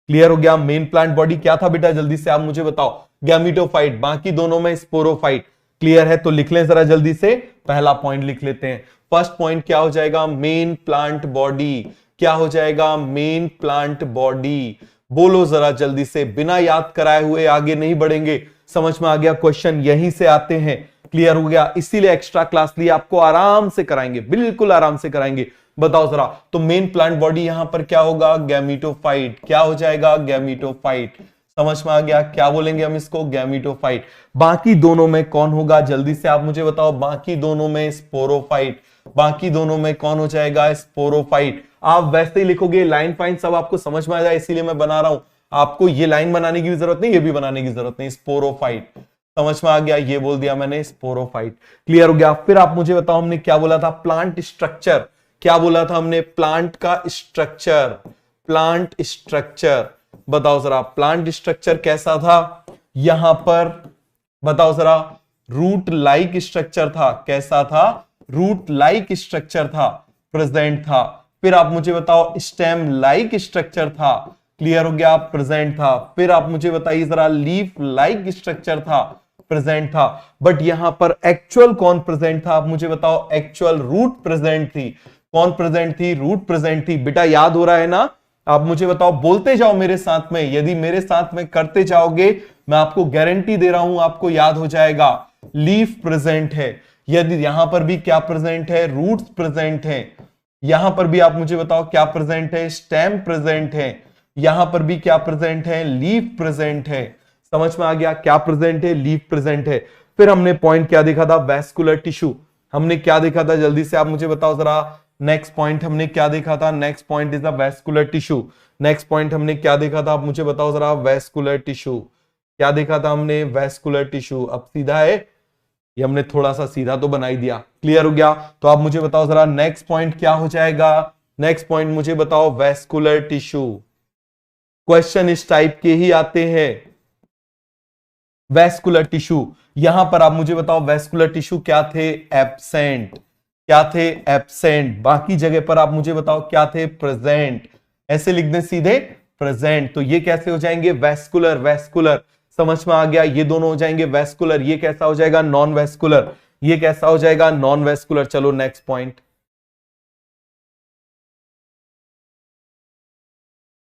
क्लियर हो गया? मेन प्लांट बॉडी क्या था बेटा? जल्दी से आप मुझे बताओ। गैमीटोफाइट, बाकी दोनों में स्पोरोफाइट। क्लियर है? तो लिख लें जरा जल्दी से, पहला पॉइंट लिख लेते हैं। फर्स्ट पॉइंट क्या हो जाएगा? Main plant body. क्या हो जाएगा? Main plant body. बोलो जरा जल्दी से, बिना याद कराए हुए आगे नहीं बढ़ेंगे। समझ में आ गया? क्वेश्चन यहीं से आते हैं। क्लियर हो गया? इसीलिए एक्स्ट्रा क्लास लिए, आपको आराम से कराएंगे, बिल्कुल आराम से कराएंगे। बताओ जरा, तो मेन प्लांट बॉडी यहां पर क्या होगा? गैमीटोफाइट। क्या हो जाएगा? गैमीटोफाइट। समझ में आ गया? क्या बोलेंगे हम इसको? गैमीटोफाइट। बाकी दोनों में कौन होगा? जल्दी से आप मुझे बताओ। बाकी दोनों में स्पोरोफाइट। बाकी दोनों में कौन हो जाएगा? स्पोरोफाइट। आप वैसे ही लिखोगे, लाइन फाइन सब आपको समझ में आ जाए, इसीलिए मैं बना रहा हूं। आपको ये लाइन बनाने की भी जरूरत नहीं, ये भी बनाने की जरूरत नहीं। स्पोरोफाइट। समझ में आ गया? ये बोल दिया मैंने, स्पोरोफाइट। क्लियर हो गया? फिर आप मुझे बताओ, हमने क्या बोला था? Plant structure. क्या बोला था हमने? प्लांट का स्ट्रक्चर। Plant structure. बताओ जरा, प्लांट स्ट्रक्चर कैसा था? यहां पर बताओ जरा, रूट लाइक स्ट्रक्चर था। कैसा था? रूट लाइक स्ट्रक्चर था, प्रेजेंट था। फिर आप मुझे बताओ, स्टेम लाइक स्ट्रक्चर था। क्लियर हो गया? प्रेजेंट था। फिर आप मुझे बताइए जरा, लीफ लाइक स्ट्रक्चर था, प्रेजेंट था। बट यहां पर एक्चुअल कौन प्रेजेंट था? आप मुझे बताओ। एक्चुअल रूट प्रेजेंट थी। कौन प्रेजेंट थी? रूट प्रेजेंट थी। बेटा याद हो रहा है ना? आप मुझे बताओ, बोलते जाओ मेरे साथ में। यदि मेरे साथ में करते जाओगे, मैं आपको गारंटी दे रहा हूं, आपको याद हो जाएगा। लीफ प्रेजेंट है। यदि यहां पर भी क्या प्रेजेंट है? रूट्स प्रेजेंट है। यहां पर भी आप मुझे बताओ क्या प्रेजेंट है? स्टेम प्रेजेंट है। यहां पर भी क्या प्रेजेंट है? लीफ प्रेजेंट है। समझ में आ गया? क्या प्रेजेंट है? लीफ प्रेजेंट है। फिर हमने पॉइंट क्या देखा था? Vascular tissue. हमने क्या देखा था? जल्दी से आप मुझे बताओ जरा। नेक्स्ट पॉइंट हमने क्या देखा था? Next point is the vascular tissue. Next point हमने क्या देखा था? आप मुझे बताओ जरा। Vascular tissue. क्या देखा था हमने? Vascular tissue. अब सीधा है, ये हमने थोड़ा सा सीधा तो बना ही दिया। क्लियर हो गया? तो आप मुझे बताओ जरा, नेक्स्ट पॉइंट क्या हो जाएगा? नेक्स्ट पॉइंट मुझे बताओ, वैस्कुलर टिश्यू। क्वेश्चन इस टाइप के ही आते हैं। वैस्कुलर टिश्यू, यहां पर आप मुझे बताओ, वैस्कुलर टिश्यू क्या थे? एब्सेंट। क्या थे? एब्सेंट। बाकी जगह पर आप मुझे बताओ क्या थे? प्रेजेंट। ऐसे लिख दें सीधे, प्रेजेंट। तो ये कैसे हो जाएंगे? वैस्कुलर। वैस्कुलर। समझ में आ गया? ये दोनों हो जाएंगे वैस्कुलर। ये कैसा हो जाएगा? Non vascular. ये कैसा हो जाएगा? Non vascular. चलो नेक्स्ट पॉइंट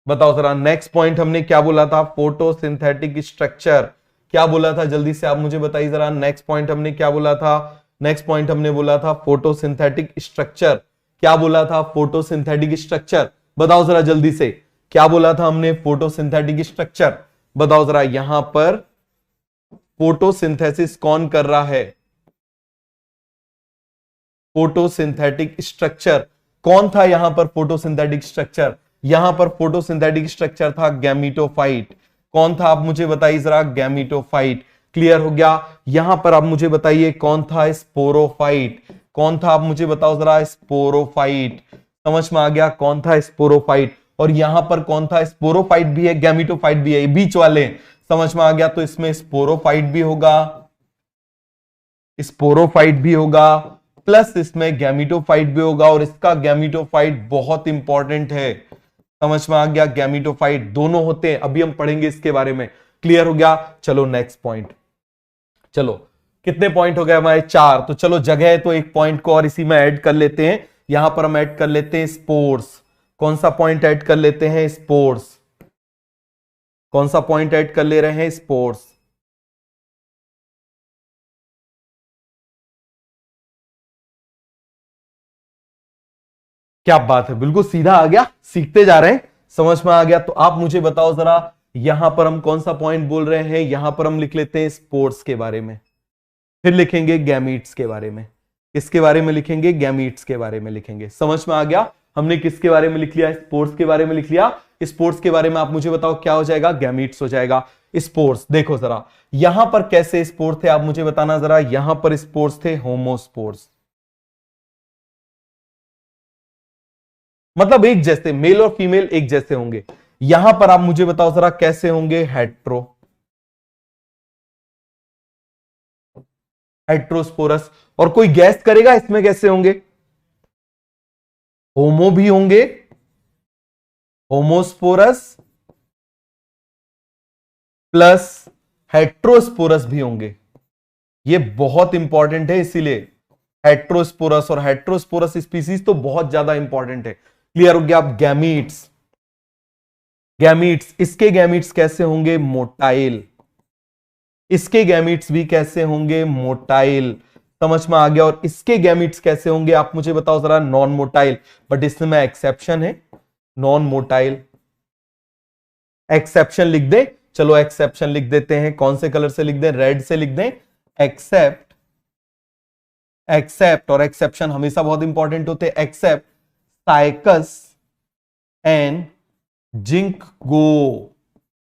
बताओ जरा। नेक्स्ट पॉइंट हमने क्या बोला था? Photosynthetic structure. क्या बोला था? जल्दी से आप मुझे बताइए जरा। नेक्स्ट पॉइंट हमने क्या बोला था? नेक्स्ट पॉइंट हमने बोला था फोटोसिंथेटिक स्ट्रक्चर। क्या बोला था? Photosynthetic structure. बताओ जरा जल्दी से, क्या बोला था हमने? Photosynthetic structure. बताओ जरा, यहां पर फोटोसिंथेसिस कौन कर रहा है? फोटोसिंथेटिक स्ट्रक्चर कौन था यहां पर? फोटोसिंथेटिक स्ट्रक्चर, यहां पर फोटोसिंथेटिक स्ट्रक्चर था गैमीटोफाइट। कौन था? आप मुझे बताइए जरा। गैमीटोफाइट। क्लियर हो गया? यहां पर आप मुझे बताइए कौन था? स्पोरोफाइट। कौन था? आप मुझे बताओ जरा। स्पोरोफाइट। समझ में आ गया? कौन था? स्पोरोफाइट। और यहां पर कौन था? स्पोरोफाइट भी है, गैमीटोफाइट भी है, बीच वाले। समझ में आ गया? तो इसमें स्पोरोफाइट भी होगा, स्पोरोफाइट भी होगा, प्लस इसमें गैमीटोफाइट भी होगा। और इसका गैमीटोफाइट बहुत इंपॉर्टेंट है। समझ में आ गया? गैमीटोफाइट दोनों होते हैं, अभी हम पढ़ेंगे इसके बारे में। क्लियर हो गया। चलो नेक्स्ट पॉइंट। चलो कितने पॉइंट हो गए हमारे? 4। तो चलो जगह है तो एक पॉइंट को और इसी में ऐड कर लेते हैं। यहां पर हम ऐड कर लेते हैं स्पोर्ट्स। कौन सा पॉइंट ऐड कर लेते हैं? स्पोर्ट्स। कौन सा पॉइंट ऐड कर ले रहे हैं? स्पोर्ट्स। क्या बात है, बिल्कुल सीधा आ गया, सीखते जा रहे हैं, समझ में आ गया। तो आप मुझे बताओ जरा, यहां पर हम कौन सा पॉइंट बोल रहे हैं? यहां पर हम लिख लेते हैं स्पोर्ट्स के बारे में, फिर लिखेंगे गैमीट्स के बारे में। किसके बारे में लिखेंगे? गैमीट्स के बारे में लिखेंगे। समझ में आ गया? हमने किसके बारे में लिख लिया? स्पोर्ट्स के बारे में लिख लिया। स्पोर्ट्स के बारे में आप मुझे बताओ क्या हो जाएगा? गैमीट्स हो जाएगा। स्पोर्ट्स देखो जरा, यहां पर कैसे स्पोर्ट्स थे आप मुझे बताना जरा। यहां पर स्पोर्ट्स थे होमोस्पोर्स, मतलब एक जैसे, मेल और फीमेल एक जैसे होंगे। यहां पर आप मुझे बताओ जरा कैसे होंगे? Hetero, heterosporous. और कोई गैस करेगा इसमें कैसे होंगे? होमो भी होंगे, होमोस्पोरस प्लस हेट्रोस्पोरस भी होंगे। ये बहुत इंपॉर्टेंट है, इसीलिए हेट्रोस्पोरस और हेट्रोस्पोरस स्पीसीज तो बहुत ज्यादा इंपॉर्टेंट है। क्लियर हो गया? आप गैमीट्स, गैमीट्स, इसके गैमीट्स कैसे होंगे? मोटाइल। इसके गैमीट्स भी कैसे होंगे? मोटाइल। समझ में आ गया? और इसके गैमीट्स कैसे होंगे आप मुझे बताओ जरा? Non motile. बट इसमें एक्सेप्शन है, नॉन मोटाइल। एक्सेप्शन लिख दे, चलो एक्सेप्शन लिख देते हैं। कौन से कलर से लिख दें? रेड से लिख दें। एक्सेप्ट, एक्सेप्ट और एक्सेप्शन हमेशा बहुत इंपॉर्टेंट होते हैं। Except cycas and ginkgo,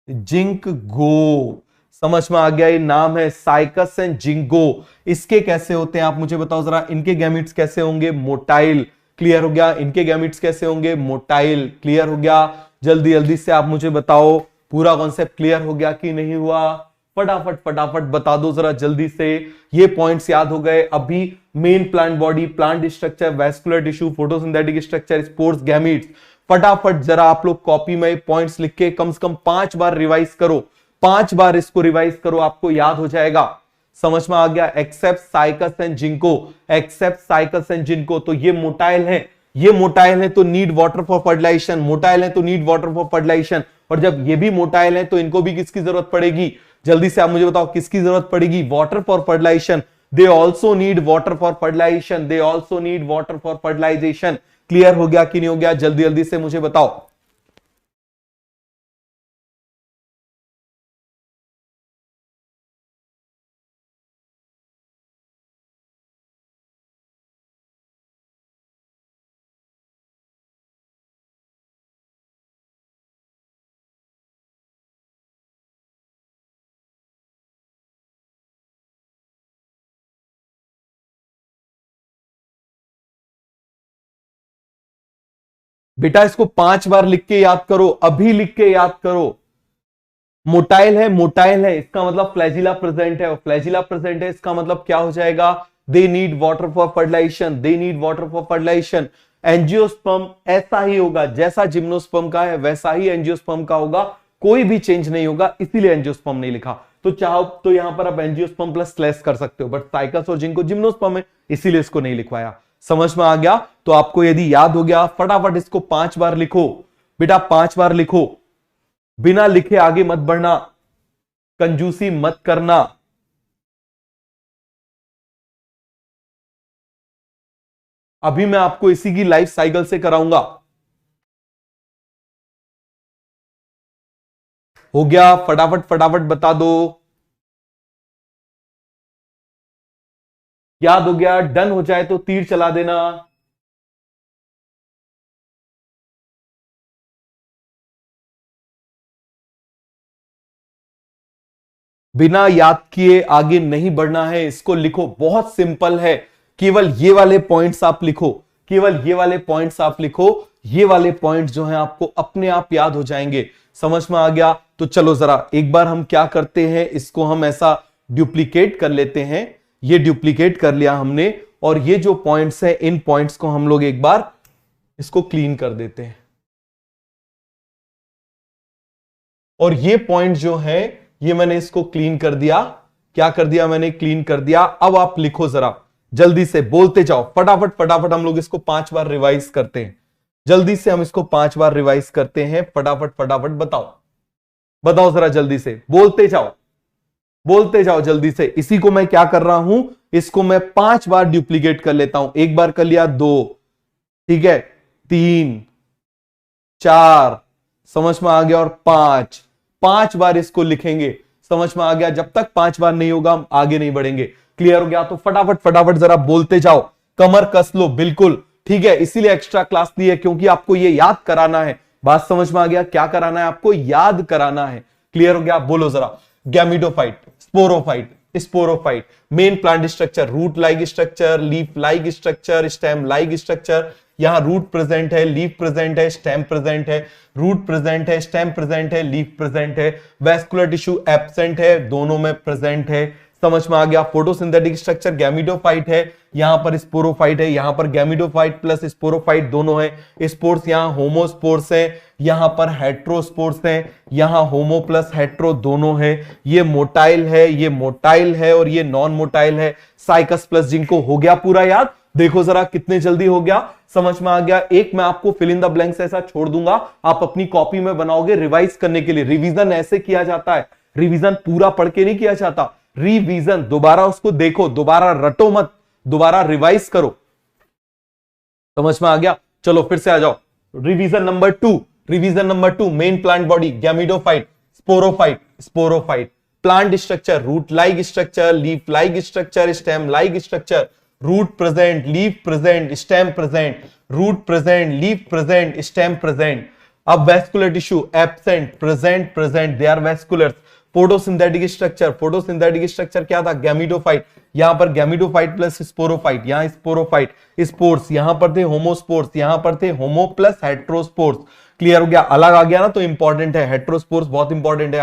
ginkgo. समझ में आ गया? ये नाम है साइकस एंड जिंगो। इसके कैसे होते हैं आप मुझे बताओ जरा? इनके गैमिट्स कैसे होंगे? मोटाइल। क्लियर हो गया? इनके गैमिट्स कैसे होंगे? मोटाइल। क्लियर हो गया? जल्दी जल्दी से आप मुझे बताओ, पूरा कॉन्सेप्ट क्लियर हो गया कि नहीं हुआ? फटाफट फटाफट बता दो जरा जल्दी से। ये पॉइंट्स याद हो गए? अभी main plant body, plant structure, vascular tissue, photosynthetic structure, spores, gametes. फटाफट जरा आप लोग कॉपी में पॉइंट्स लिख के कम से कम 5 बार रिवाइज करो, 5 बार इसको रिवाइज करो, आपको याद हो जाएगा। समझ में आ गया? Except cycas and Ginkgo, except cycas and Ginkgo. तो ये मोटाइल है, ये मोटाइल है तो need water for fertilization, motile है तो नीड वाटर फॉर फर्टिलाइजेशन। और जब ये भी मोटाइल है तो इनको भी किसकी जरूरत पड़ेगी? जल्दी से आप मुझे बताओ किसकी जरूरत पड़ेगी? Water for fertilization. They also need water for fertilization, they also need water for fertilization. Clear हो गया कि नहीं हो गया? जल्दी जल्दी से मुझे बताओ। बेटा इसको 5 बार लिख के याद करो, अभी लिख के याद करो। मोटाइल है, मोटाइल है इसका मतलब फ्लैजिला प्रेजेंट है, और फ्लैजिला प्रेजेंट है इसका मतलब क्या हो जाएगा? They need water for fertilization, they need water for fertilization. Angiosperm ऐसा ही होगा जैसा जिम्नोस्पर्म का है, वैसा ही एंजियोस्पर्म का होगा, कोई भी चेंज नहीं होगा, इसीलिए एंजियोस्पर्म नहीं लिखा। तो चाहो तो यहां पर आप एंजियोस्पर्म प्लस स्लैश कर सकते हो, बट साइकस और जिंको जिम्नोस्पर्म है, इसीलिए इसको नहीं लिखवाया। समझ में आ गया? तो आपको यदि याद हो गया, फटाफट इसको 5 बार लिखो बेटा, 5 बार लिखो, बिना लिखे आगे मत बढ़ना, कंजूसी मत करना। अभी मैं आपको इसी की लाइफ साइकिल से कराऊंगा। हो गया? फटाफट फटाफट बता दो। याद हो गया? डन हो जाए तो तीर चला देना। बिना याद किए आगे नहीं बढ़ना है, इसको लिखो, बहुत सिंपल है। केवल ये वाले पॉइंट्स आप लिखो, केवल ये वाले पॉइंट्स आप लिखो, ये वाले पॉइंट्स जो हैं आपको अपने आप याद हो जाएंगे। समझ में आ गया? तो चलो जरा एक बार हम क्या करते हैं, इसको हम ऐसा डुप्लीकेट कर लेते हैं। ये डुप्लीकेट कर लिया हमने, और ये जो पॉइंट्स हैं इन पॉइंट्स को हम लोग एक बार इसको क्लीन कर देते हैं। और ये पॉइंट जो है ये मैंने इसको क्लीन कर दिया। क्या कर दिया मैंने? क्लीन कर दिया। अब आप लिखो जरा जल्दी से, बोलते जाओ फटाफट फटाफट। हम लोग इसको 5 बार रिवाइज करते हैं। जल्दी से हम इसको 5 बार रिवाइज करते हैं। फटाफट फटाफट बताओ, बताओ जरा जल्दी से, बोलते जाओ, बोलते जाओ जल्दी से। इसी को मैं क्या कर रहा हूं, इसको मैं 5 बार डुप्लीकेट कर लेता हूं। एक बार कर लिया, 2, ठीक है, 3, 4, समझ में आ गया, और 5। 5 बार इसको लिखेंगे, समझ में आ गया। जब तक 5 बार नहीं होगा हम आगे नहीं बढ़ेंगे। क्लियर हो गया? तो फटाफट फटाफट जरा बोलते जाओ, कमर कस लो, बिल्कुल ठीक है। इसीलिए एक्स्ट्रा क्लास दी है, क्योंकि आपको ये याद कराना है। बात समझ में आ गया? क्या कराना है आपको? याद कराना है। क्लियर हो गया? बोलो जरा। Gametophyte, sporophyte, sporophyte, main plant structure, root like structure, leaf like structure, stem like structure. यहां रूट प्रेजेंट है, लीफ प्रेजेंट है, स्टेम प्रेजेंट है, रूट प्रेजेंट है, स्टेम प्रेजेंट है, लीफ प्रेजेंट है, वैस्कुलर टिश्यू एब्सेंट है, दोनों में प्रेजेंट है। समझ में आ गया? फोटोसिंथेटिक स्ट्रक्चर गैमिडोफाइट है, यहां पर स्पोरोफाइट है, यहां पर गैमिडोफाइट प्लस स्पोरोफाइट दोनों है। स्पोर्स यहां होमोस्पोर्स है, यहां पर हेट्रोस्पोर्स है, यहां होमो प्लस हेट्रो दोनों है। ये मोटाइल है, ये मोटाइल है, और ये नॉन मोटाइल है। Cycas plus Ginkgo. हो गया पूरा याद? देखो जरा कितने जल्दी हो गया, समझ में आ गया। एक मैं आपको फिल इन द ब्लैंक्स ऐसा छोड़ दूंगा, आप अपनी कॉपी में बनाओगे रिवाइज करने के लिए। रिवीजन ऐसे किया जाता है, रिवीजन पूरा पढ़ के नहीं किया जाता। रिवीजन दोबारा उसको देखो, दोबारा रटो मत, दोबारा रिवाइज करो। समझ में आ गया? चलो फिर से आ जाओ। Revision number 2, revision number 2, main plant body gametophyte, sporophyte, sporophyte, plant structure, root like structure, leaf like structure, stem like structure, root present, leaf present, stem present, root present, leaf present, stem present. अब vascular tissue absent, present, present, they are vasculars. Photosynthetic structure, photosynthetic structure क्या था? Gametophyte. यहां पर gametophyte plus sporophyte, यहां sporophyte. Spores यहां पर थे homospores, यहां पर थे होमो प्लस हेट्रोस्पोर्स। क्लियर हो गया? अलग आ गया ना तो इंपॉर्टेंट है, हेट्रोस्पोर्स बहुत इंपॉर्टेंट है।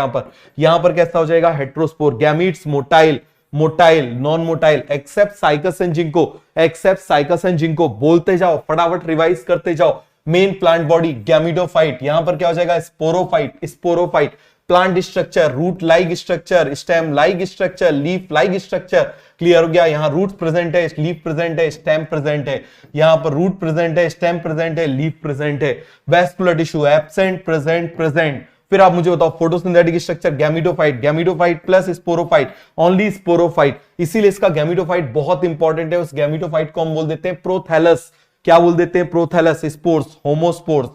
यहां पर कैसा हो जाएगा? Heterospore. Gametes motile, motile, non motile, except cycas and Ginkgo, except cycas and Ginkgo. बोलते जाओ फटाफट, रिवाइज करते जाओ। मेन प्लांट बॉडी गैमिडोफाइट, यहां पर क्या हो जाएगा? Sporophyte, sporophyte. Plant structure, root like structure, stem like structure, leaf like structure. Clear हो गया? यहां रूट प्रेजेंट है, लीफ प्रेजेंट है, स्टेम प्रेजेंट है। यहां पर रूट प्रेजेंट है, स्टेम प्रेजेंट है, लीफ प्रेजेंट है। Vascular tissue absent, present, present. फिर आप मुझे बताओ photosynthetic structure gametophyte, gametophyte plus sporophyte, only sporophyte. इसीलिए इसका गैमिडोफाइट बहुत इंपॉर्टेंट है। उस गैमिडोफाइट को हम बोल देते हैं प्रोथैलस। क्या बोल देते हैं? Prothallus. Spores, homospores,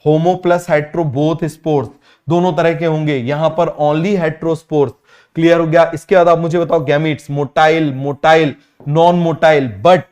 homo plus hetero both spores, दोनों तरह के होंगे। यहां पर ओनली हेट्रोस्पोर्स। क्लियर हो गया? इसके बाद आप मुझे बताओ gametes, motile, motile, non motile, but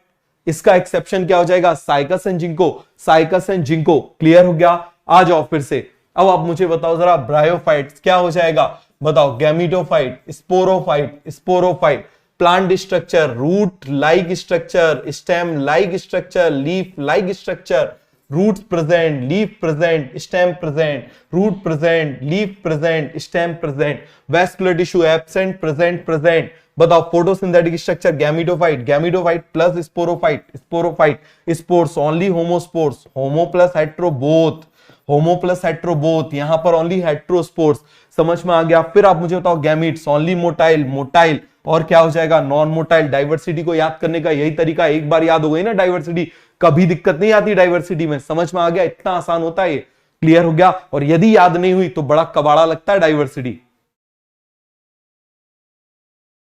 इसका एक्सेप्शन क्या हो जाएगा? Cycas and Ginkgo, Cycas and Ginkgo. Clear हो गया? आ जाओ फिर से। अब आप मुझे बताओ जरा ब्रायोफाइट्स क्या हो जाएगा? बताओ। Gametophyte, sporophyte, sporophyte, plant structure, root like structure, stem like structure, leaf like structure, roots present, leaf present, stem present, root present, leaf present, stem present, vascular tissue absent, present, present. बताओ photosynthetic structure gametophyte, gametophyte plus sporophyte, sporophyte. Spores only homospores, homo plus hetero both, homo plus hetero both. यहां पर only heterospores. समझ में आ गया? फिर आप मुझे बताओ गैमीट्स, ओनली मोटाइल, मोटाइल, और क्या हो जाएगा? Non motile. डाइवर्सिटी को याद करने का यही तरीका, एक बार याद हो गई ना डाइवर्सिटी, कभी दिक्कत नहीं आती डाइवर्सिटी में। समझ में आ गया? इतना आसान होता है ये। क्लियर हो गया? और यदि याद नहीं हुई तो बड़ा कबाड़ा लगता है डाइवर्सिटी।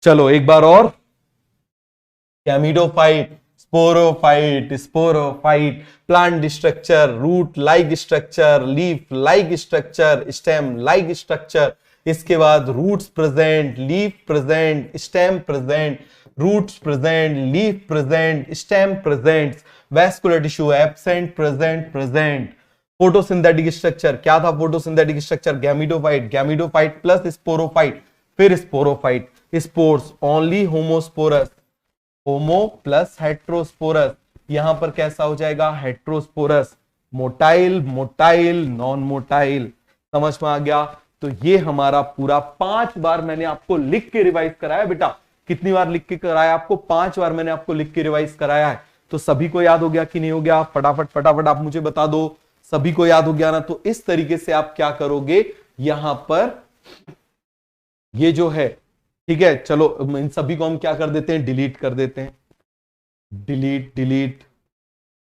चलो एक बार और। Gametophyte, sporophyte, sporophyte, plant structure, root like structure, leaf like structure, stem like structure. इसके बाद roots present, leaf present, stem present, roots present, leaf present, stem present, vascular tissue absent, present, present. Photosynthetic structure क्या था? Photosynthetic structure gametophyte, gametophyte plus sporophyte, फिर sporophyte. Spores only homosporous, homo plus heterosporous. यहां पर कैसा हो जाएगा? Heterosporous. Motile, motile, non motile. समझ में आ गया? तो ये हमारा पूरा 5 बार मैंने आपको लिख के रिवाइज कराया बेटा। कितनी बार लिख के कराया आपको? 5 बार मैंने आपको लिख के रिवाइज कराया है। तो सभी को याद हो गया कि नहीं हो गया? फटाफट फटाफट आप मुझे बता दो। सभी को याद हो गया ना? तो इस तरीके से आप क्या करोगे, यहां पर ये जो है, ठीक है, चलो इन सभी को हम क्या कर देते हैं, डिलीट कर देते हैं। डिलीट डिलीट,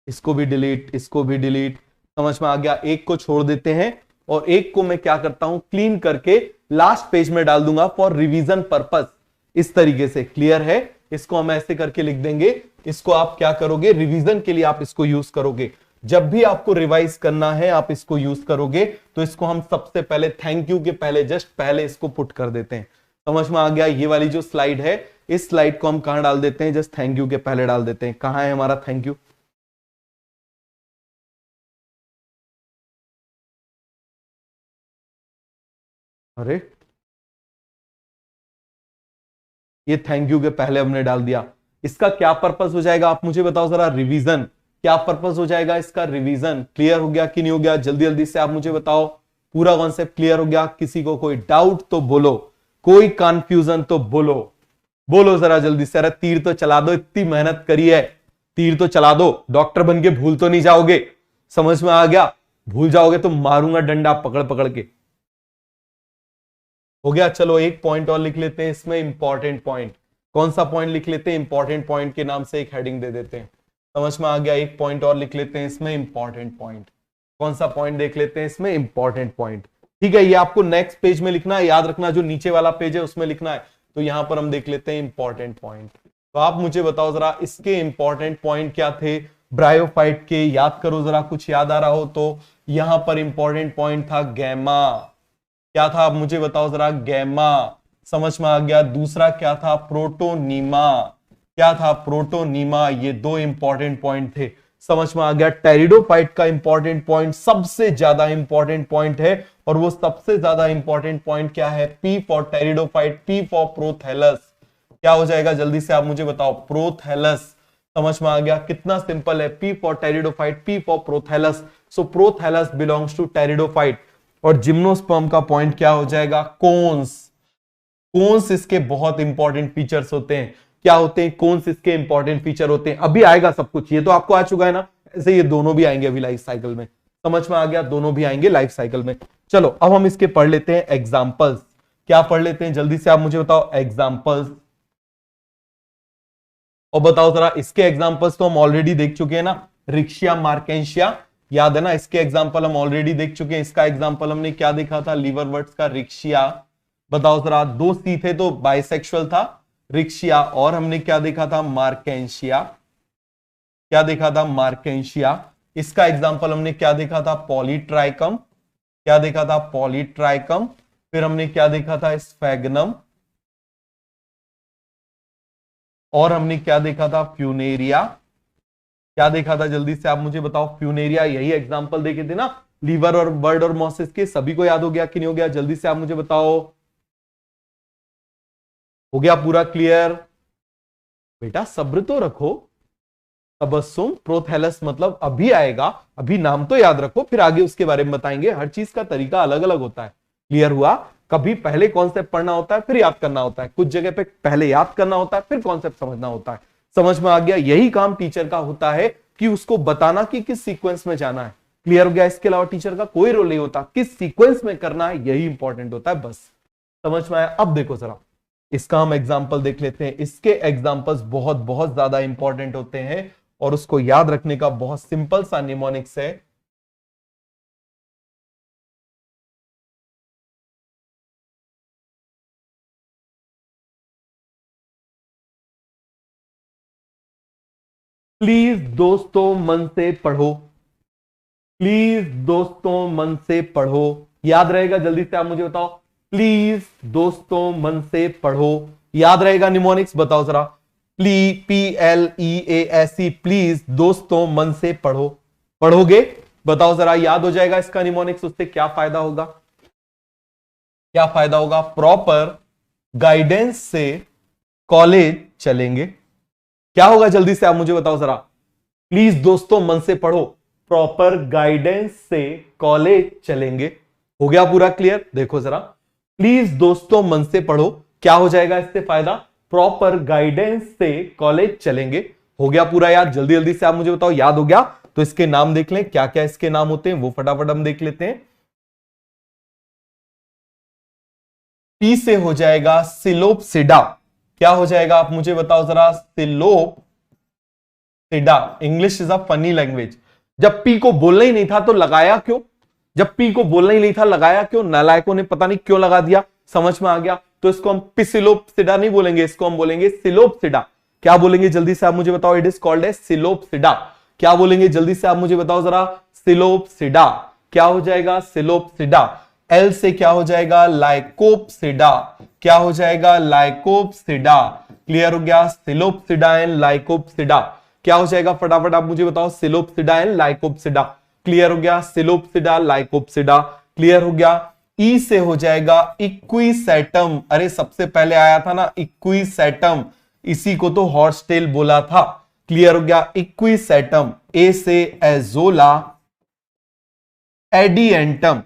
इसको भी डिलीट, इसको भी डिलीट। समझ में आ गया। एक को छोड़ देते हैं और एक को मैं क्या करता हूं, क्लीन करके लास्ट पेज में डाल दूंगा फॉर रिवीजन पर्पस। इस तरीके से क्लियर है। इसको हम ऐसे करके लिख देंगे। इसको आप क्या करोगे, रिवीजन के लिए आप इसको यूज करोगे। जब भी आपको रिवाइज करना है आप इसको यूज करोगे। तो इसको हम सबसे पहले थैंक यू के पहले, जस्ट पहले इसको पुट कर देते हैं। समझ में आ गया। ये वाली जो स्लाइड है, इस स्लाइड को हम कहां डाल देते हैं, जस्ट थैंक यू के पहले डाल देते हैं। कहां है हमारा थैंक यू, अरे ये थैंक यू के पहले हमने डाल दिया। इसका क्या पर्पस हो जाएगा आप मुझे बताओ जरा, रिवीजन। क्या पर्पस हो जाएगा इसका, रिवीजन। क्लियर हो गया कि नहीं हो गया, जल्दी जल्दी से आप मुझे बताओ। पूरा कॉन्सेप्ट क्लियर हो गया? किसी को कोई डाउट तो बोलो, कोई कंफ्यूजन तो बोलो, बोलो जरा जल्दी से। अरे तीर तो चला दो, इतनी मेहनत करी है, तीर तो चला दो। डॉक्टर बन के भूल तो नहीं जाओगे? समझ में आ गया? भूल जाओगे तो मारूंगा डंडा पकड़ पकड़ के। हो गया। चलो एक पॉइंट और लिख लेते हैं इसमें, इंपॉर्टेंट पॉइंट। कौन सा पॉइंट लिख लेते हैं, इंपॉर्टेंट पॉइंट के नाम से एक हेडिंग दे देते हैं। समझ में आ गया। एक पॉइंट और लिख लेते हैं इसमें, इंपॉर्टेंट पॉइंट। कौन सा पॉइंट देख लेते हैं इसमें, इंपॉर्टेंट पॉइंट। ठीक है, ये आपको नेक्स्ट पेज में लिखना है, याद रखना, जो नीचे वाला पेज है उसमें लिखना है। तो यहां पर हम देख लेते हैं इंपॉर्टेंट पॉइंट। तो आप मुझे बताओ जरा, इसके इंपॉर्टेंट पॉइंट क्या थे ब्रायोफाइट के, याद करो जरा, कुछ याद आ रहा हो तो। यहां पर इंपॉर्टेंट पॉइंट था गैमा। क्या था आप मुझे बताओ जरा, गैमा। समझ में आ गया। दूसरा क्या था, प्रोटोनीमा। क्या था, प्रोटोनीमा। ये दो इंपॉर्टेंट पॉइंट थे। समझ में आ गया। टेरिडोफाइट का इंपॉर्टेंट पॉइंट सबसे ज्यादा इंपॉर्टेंट पॉइंट है, और वो सबसे ज्यादा इंपॉर्टेंट पॉइंट क्या है, P for pteridophyte, P for prothallus. क्या हो जाएगा, जल्दी से आप मुझे बताओ, प्रोथैलस। समझ में आ गया। कितना सिंपल है, P for pteridophyte, P for prothallus. So prothallus belongs to pteridophyte. और जिम्नोस्पर्म का पॉइंट क्या हो जाएगा, कोन्स। कोन्स इसके बहुत इंपॉर्टेंट फीचर्स होते हैं। क्या होते हैं कोन्स, इसके इंपॉर्टेंट फीचर होते हैं। अभी आएगा सब कुछ, ये तो आपको आ चुका है ना, ऐसे ये दोनों भी आएंगे अभी लाइफ साइकिल में। समझ में आ गया, दोनों भी आएंगे लाइफ साइकिल में। चलो अब हम इसके पढ़ लेते हैं एग्जाम्पल्स। क्या पढ़ लेते हैं, जल्दी से आप मुझे बताओ, एग्जाम्पल्स। और बताओ जरा, इसके एग्जाम्पल्स तो हम ऑलरेडी देख चुके हैं ना, रिक्शिया मार्केंशिया, याद है ना, इसके एग्जाम्पल हम ऑलरेडी देख चुके हैं। इसका एग्जाम्पल हमने क्या देखा था, लीवरवर्ट्स का रिक्शिया। बताओ जरा, दो सी थे तो बाइसेक्सुअल था रिक्शिया, और हमने क्या देखा था, मार्केंशिया। क्या देखा था, मार्केंशिया। इसका एग्जाम्पल हमने क्या देखा था, पॉलीट्राइकम। क्या देखा था, पॉलीट्राइकम। फिर हमने क्या देखा था, स्फेगनम। और हमने क्या देखा था, फ्यूनेरिया। क्या देखा था, जल्दी से आप मुझे बताओ, फ्यूनेरिया। यही एग्जांपल देखे थे ना, लीवर और बर्ड और मॉसिस के। सभी को याद हो गया कि नहीं हो गया, जल्दी से आप मुझे बताओ। हो गया पूरा क्लियर? बेटा सब्र तो रखो। तबस्सुम प्रोथैलस मतलब अभी आएगा, अभी नाम तो याद रखो, फिर आगे उसके बारे में बताएंगे। हर चीज का तरीका अलग अलग होता है। क्लियर हुआ? कभी पहले कॉन्सेप्ट पढ़ना होता है, फिर याद करना होता है। कुछ जगह पे पहले याद करना होता है, फिर कॉन्सेप्ट समझना होता है। समझ में आ गया? यही काम टीचर का होता है कि उसको बताना कि किस सीक्वेंस में जाना है। क्लियर हो गया? इसके अलावा टीचर का कोई रोल नहीं होता, किस सीक्वेंस में करना है यही इंपॉर्टेंट होता है, बस। समझ में आया? अब देखो जरा, इसका हम एग्जाम्पल देख लेते हैं। इसके एग्जाम्पल्स बहुत बहुत ज्यादा इंपॉर्टेंट होते हैं, और उसको याद रखने का बहुत सिंपल सा निमोनिक्स है। प्लीज दोस्तों मन से पढ़ो, प्लीज दोस्तों मन से पढ़ो। याद रहेगा? जल्दी से आप मुझे बताओ, प्लीज दोस्तों मन से पढ़ो। याद रहेगा निमोनिक्स? बताओ जरा, PLEASE, प्लीज दोस्तों मन से पढ़ो। पढ़ोगे? बताओ जरा, याद हो जाएगा इसका निमोनिक्स? उससे क्या फायदा होगा, क्या फायदा होगा? प्रॉपर गाइडेंस से कॉलेज चलेंगे। क्या होगा, जल्दी से आप मुझे बताओ जरा। प्लीज दोस्तों मन से पढ़ो, प्रॉपर गाइडेंस से कॉलेज चलेंगे। हो गया पूरा क्लियर? देखो जरा, प्लीज दोस्तों मन से पढ़ो, क्या हो जाएगा इससे फायदा, प्रॉपर गाइडेंस से कॉलेज चलेंगे। हो गया पूरा याद? जल्दी जल्दी से आप मुझे बताओ, याद हो गया? तो इसके नाम देख लें, क्या क्या इसके नाम होते हैं वो फटाफट हम देख लेते हैं। पी से हो जाएगा सिलोपसिडा। क्या हो जाएगा आप मुझे बताओ जरा, Psilopsida. English is a funny language. जब पी को बोलना ही नहीं था तो लगाया क्यों? जब पी को बोलना ही नहीं था लगाया क्यों? नालायकों ने पता नहीं क्यों लगा दिया। समझ में आ गया? तो इसको हम पिसिलोपसिडा नहीं बोलेंगे, इसको हम बोलेंगे सिलोपसिडा। क्या बोलेंगे जल्दी से आप मुझे बताओ? It is called a Psilopsida. क्या बोलेंगे जल्दी से आप मुझे बताओ जरा? सिलोपसिडा। क्या हो जाएगा? सिलोपसिडा। एल से क्या हो जाएगा? लाइकोपसिडा। क्या हो जाएगा? लाइकोपसिडा। क्लियर हो गया? सिलोपसिडा एंड लाइकोपसिडा। क्या हो जाएगा फटाफट आप मुझे बताओ? सिलोपसिडा एंड लाइकोपसिडा। क्लियर हो गया? सिलोपसिडा लाइकोपसिडा। क्लियर हो गया? ई से हो जाएगा इक्विसेटम। अरे सबसे पहले आया था ना इक्विसेटम, इसी को तो हॉर्सटेल बोला था। क्लियर हो गया? इक्विसेटम। ए से एजोला एडिएंटम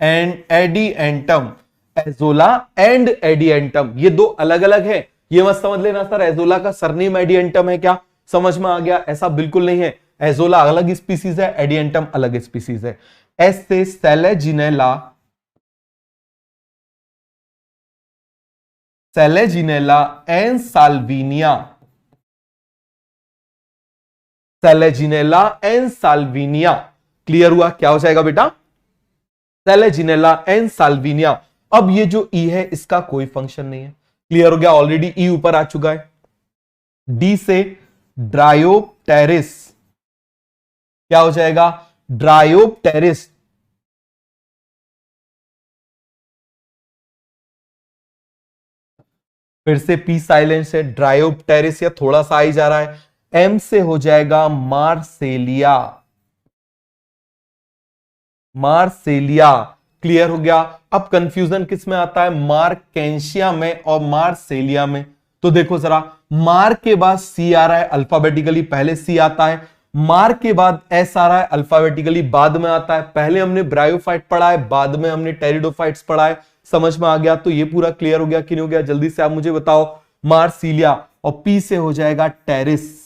एंड एडिएंटम। एजोला एंड एडिएंटम ये दो अलग अलग है। ये मत समझ लेना सर एजोला का सरनेम एडिएंटम है क्या। समझ में आ गया? ऐसा बिल्कुल नहीं है। एजोला अलग स्पीसीज है, एडिएंटम अलग स्पीसीज है। एस से Selaginella, Selaginella and Salvinia. Selaginella and Salvinia. Clear हुआ? क्या हो जाएगा बेटा? Selaginella and Salvinia. अब ये जो ई है इसका कोई फंक्शन नहीं है। क्लियर हो गया? ऑलरेडी ई ऊपर आ चुका है। डी से ड्रायोप्टेरिस। क्या हो जाएगा? ड्रायोप्टेरिस। फिर से पी साइलेंस है, ड्रायोप्टेरिस या थोड़ा सा आई जा रहा है। एम से हो जाएगा मार्सेलिया। मार्सेलिया। क्लियर हो गया? अब कंफ्यूजन किस में आता है? मार्केंशिया में और मार्सेलिया में। तो देखो जरा, मार के बाद सी आ रहा है अल्फाबेटिकली, पहले सी आता है। मार के बाद एस आ रहा है अल्फाबेटिकली, बाद में आता है। पहले हमने ब्रायोफाइट पढ़ा है, बाद में हमने टेरिडोफाइट्स पढ़ा है। समझ में आ गया? तो ये पूरा क्लियर हो गया कि नहीं हो गया? जल्दी से आप मुझे बताओ। मार्सिलिया। और पी से हो जाएगा टेरिस।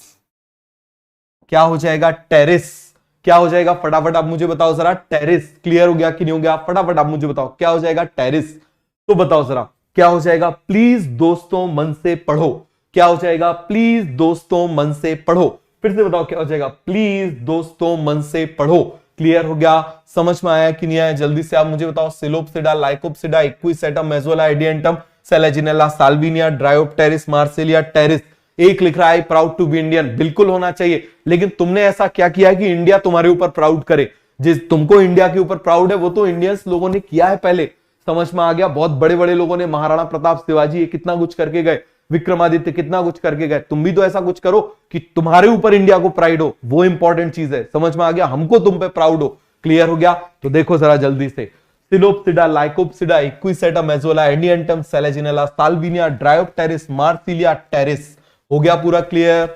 क्या हो जाएगा? टेरिस। क्या हो जाएगा फटाफट आप मुझे बताओ जरा? टेरिस। क्लियर हो गया कि नहीं हो गया? फटाफट आप मुझे बताओ क्या हो जाएगा? टेरिस। तो बताओ जरा क्या हो जाएगा? प्लीज दोस्तों मन से पढ़ो। क्या हो जाएगा? प्लीज दोस्तों मन से पढ़ो। फिर से बताओ क्या हो जाएगा? प्लीज दोस्तों मन से पढ़ो। क्लियर हो गया? समझ में आया कि नहीं आया? जल्दी से आप मुझे बताओ। Psilopsida, Lycopsida, Equisetum, Azolla, Adiantum, Selaginella, Salvinia, Dryopteris, Marsilea, Pteris. एक लिख रहा है प्राउड टू बी इंडियन। बिल्कुल होना चाहिए, लेकिन तुमने ऐसा क्या किया कि इंडिया तुम्हारे ऊपर प्राउड करे? जिस तुमको इंडिया के ऊपर प्राउड है वो तो इंडियंस लोगों ने किया है पहले। समझ में आ गया? बहुत बड़े बड़े लोगों ने, महाराणा प्रताप, शिवाजी, ये कितना कुछ करके गए, विक्रमादित्य कितना कुछ करके गए। तुम भी तो ऐसा कुछ करो कि तुम्हारे ऊपर इंडिया को प्राइड हो, वो इंपॉर्टेंट चीज है। समझ में आ गया? हमको तुम पे प्राउड हो। क्लियर हो गया? तो देखो जरा जल्दी से। Psilopsida, Lycopsida, Equisetum, Azolla, Adiantum, Selaginella, Salvinia, Dryopteris, Marsilea, Pteris. हो गया पूरा क्लियर?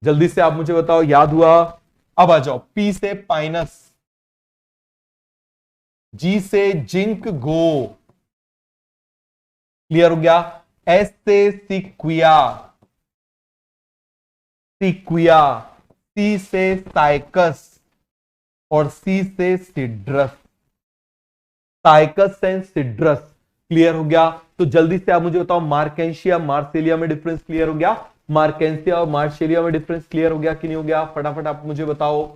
जल्दी से आप मुझे बताओ, याद हुआ? अब आ जाओ। पी से पाइनस, जी से जिंक गो। क्लियर हो गया? एस से सिक्विया, सिक्विया। सी से साइकस और सी से Cedrus, cycas and Cedrus. Clear हो गया? तो जल्दी से आप मुझे बताओ मार्केंशिया, मार्सेलिया में डिफरेंस क्लियर हो गया? मार्केंसिया और मार्शेलिया में डिफरेंस क्लियर हो गया कि नहीं हो गया? फटाफट आप मुझे बताओ।